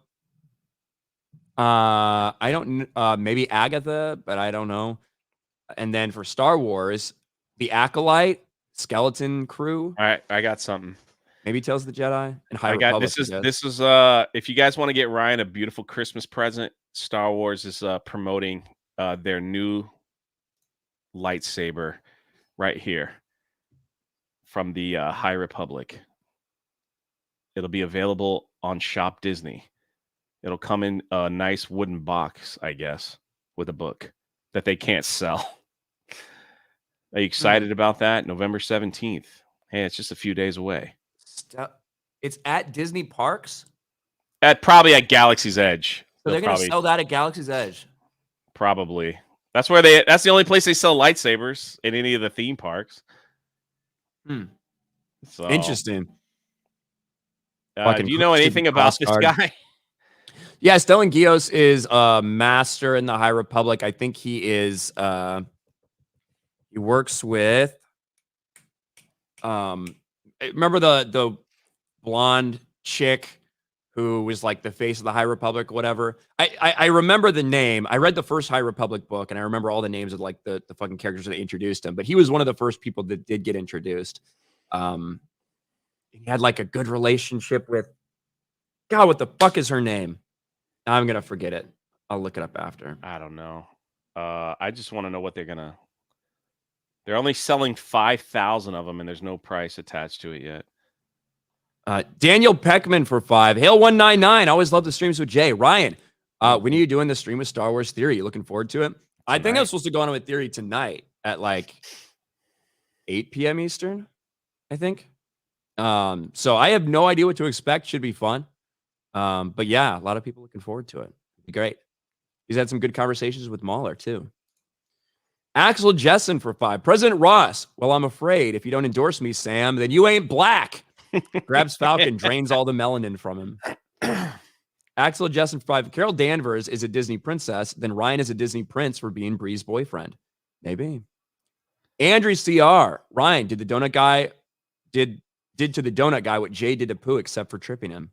I don't maybe Agatha, but I don't know. And then for Star Wars, The Acolyte, Skeleton Crew. All right, I got something. Maybe Tales of the Jedi and High Republic. This is if you guys want to get Ryan a beautiful Christmas present, Star Wars is promoting their new lightsaber right here from the High Republic. It'll be available on Shop Disney. It'll come in a nice wooden box, I guess, with a book that they can't sell. Are you excited about that? November 17th. Hey, it's just a few days away. It's at Disney Parks? Probably at Galaxy's Edge. So they're going to sell that at Galaxy's Edge? Probably. That's the only place they sell lightsabers in any of the theme parks. So, interesting. Do you know anything about this guy? Yeah, Stellan Gios is a master in the High Republic. I think he is he works with remember the blonde chick who was like the face of the High Republic, whatever. I remember the name. I read the first High Republic book and I remember all the names of like the fucking characters that introduced him, but he was one of the first people that did get introduced. He had like a good relationship with God, what the fuck is her name? I'm going to forget it. I'll look it up after. I don't know. I just want to know what they're only selling 5,000 of them and there's no price attached to it yet. Daniel Peckman for 5. Hail 199. I always love the streams with Jay. Ryan, when are you doing the stream with Star Wars Theory? You looking forward to it? Tonight. I think I'm supposed to go on with Theory tonight at like 8 p.m. Eastern, I think. So I have no idea what to expect. Should be fun. But yeah, a lot of people looking forward to it. It'd be great. He's had some good conversations with Mahler too. Axel Jessen for 5. President Ross. Well, I'm afraid if you don't endorse me, Sam, then you ain't black. Grabs Falcon, drains all the melanin from him. Axel Jessen for 5. If Carol Danvers is a Disney princess, then Ryan is a Disney prince for being Bree's boyfriend. Maybe. Andrew CR. Ryan, did the donut guy did did to the donut guy what Jay did to Pooh, except for tripping him.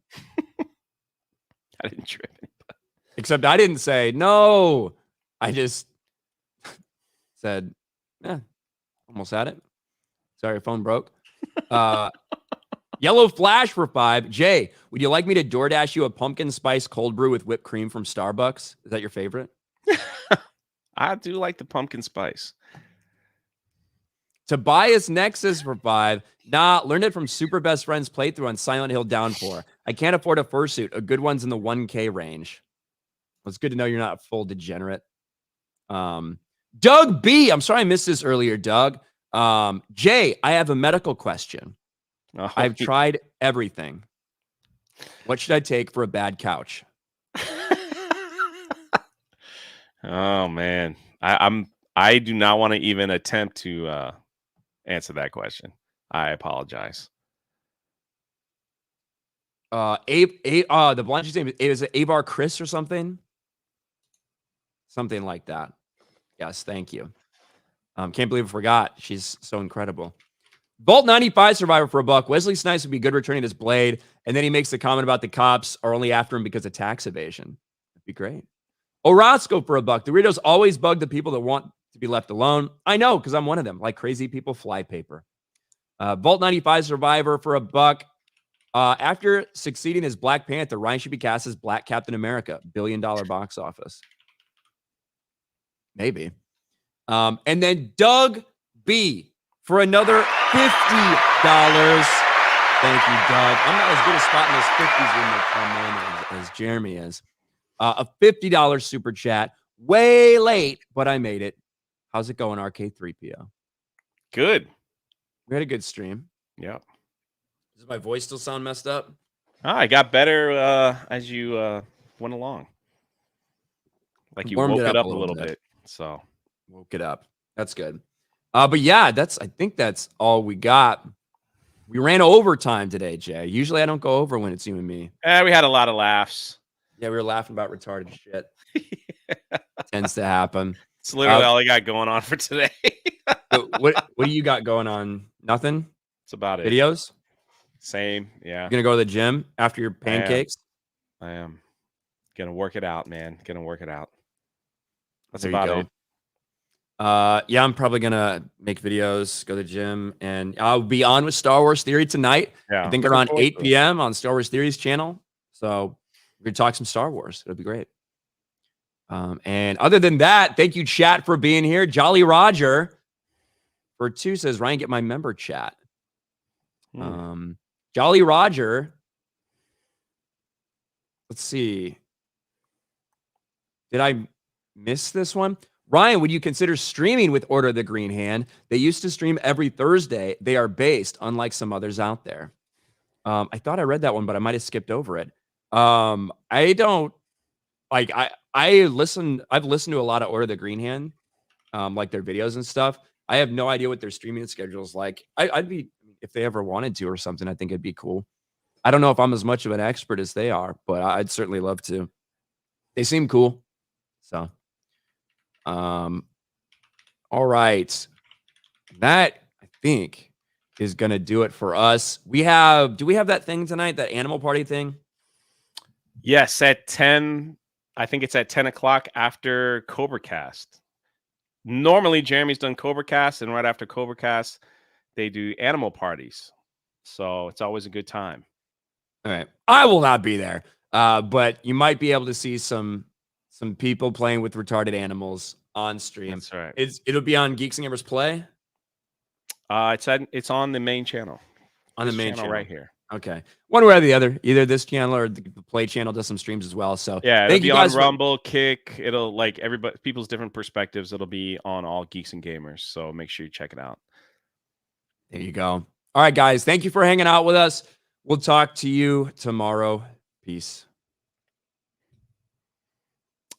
I didn't trip anybody. Except I didn't say no. I just said, almost had it. Sorry, your phone broke. Yellow Flash for 5. Jay, would you like me to DoorDash you a pumpkin spice cold brew with whipped cream from Starbucks? Is that your favorite? I do like the pumpkin spice. Tobias Nexus for 5. Nah, learned it from Super Best Friends playthrough on Silent Hill Downpour. I can't afford a fursuit. A good one's in the 1K range. Well, it's good to know you're not a full degenerate. Doug B. I'm sorry I missed this earlier, Doug. Jay, I have a medical question. Oh, I've tried everything. What should I take for a bad couch? Oh man, I do not want to even attempt to answer that question. I apologize. The blind name is it Avar Chris or something? Something like that. Yes, thank you. Can't believe I forgot. She's so incredible. Bolt 95 Survivor for $1. Wesley Snipes would be good returning his blade, and then he makes the comment about the cops are only after him because of tax evasion. That'd be great. Orozco for $1. Doritos always bug the people that want to be left alone. I know, because I'm one of them. Like crazy people, fly paper. Bolt 95 Survivor for $1. After succeeding as Black Panther, Ryan should be cast as Black Captain America. $1 billion box office. Maybe. And then Doug B for another $50. Thank you, Doug. I'm not as good at spotting those 50s when they come in as Jeremy is. A $50 super chat. Way late, but I made it. How's it going, RK3PO? Good. We had a good stream. Yeah. Does my voice still sound messed up? I got better as you went along. Like you woke it up a little bit. So woke it up. That's good. But yeah, I think that's all we got. We ran overtime today, Jay. Usually I don't go over when it's you and me. We had a lot of laughs. Yeah, we were laughing about retarded shit. Tends to happen. It's literally all I got going on for today. what do you got going on? Nothing? That's about it. Videos? Same, yeah. You're gonna go to the gym after your pancakes? I am. Gonna work it out, man. Gonna work it out. That's There about it. Yeah, I'm probably gonna make videos, go to the gym, and I'll be on with Star Wars Theory tonight. Yeah, I think around 8 p.m. on Star Wars Theory's channel. So we're gonna talk some Star Wars. It'll be great. And other than that, thank you, chat, for being here. Jolly Roger for 2 says, Ryan, get my member chat. Jolly Roger. Let's see. Did I miss this one? Ryan, would you consider streaming with Order of the Green Hand? They used to stream every Thursday. They are based, unlike some others out there. I thought I read that one, but I might have skipped over it. I don't like. I've listened to a lot of Order of the Green Hand, like their videos and stuff. I have no idea what their streaming schedule is like. I'd be, if they ever wanted to or something, I think it'd be cool. I don't know if I'm as much of an expert as they are, but I'd certainly love to. They seem cool. So, all right. That, I think, is going to do it for us. Do we have that thing tonight, that animal party thing? Yes, at 10. I think it's at 10 o'clock after Cobra Cast. Normally, Jeremy's done Cobra Cast, and right after Cobra Cast, they do animal parties. So it's always a good time. All right. I will not be there, but you might be able to see some people playing with retarded animals on stream. That's right. It'll be on Geeks Gamers Play? It's on the main channel. On the main channel right here. Okay. One way or the other. Either this channel or the Play channel does some streams as well. So yeah, thank you guys on Rumble, Kick. It'll like people's different perspectives. It'll be on all Geeks and Gamers. So make sure you check it out. There you go. All right, guys. Thank you for hanging out with us. We'll talk to you tomorrow. Peace.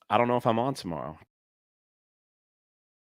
I don't know if I'm on tomorrow.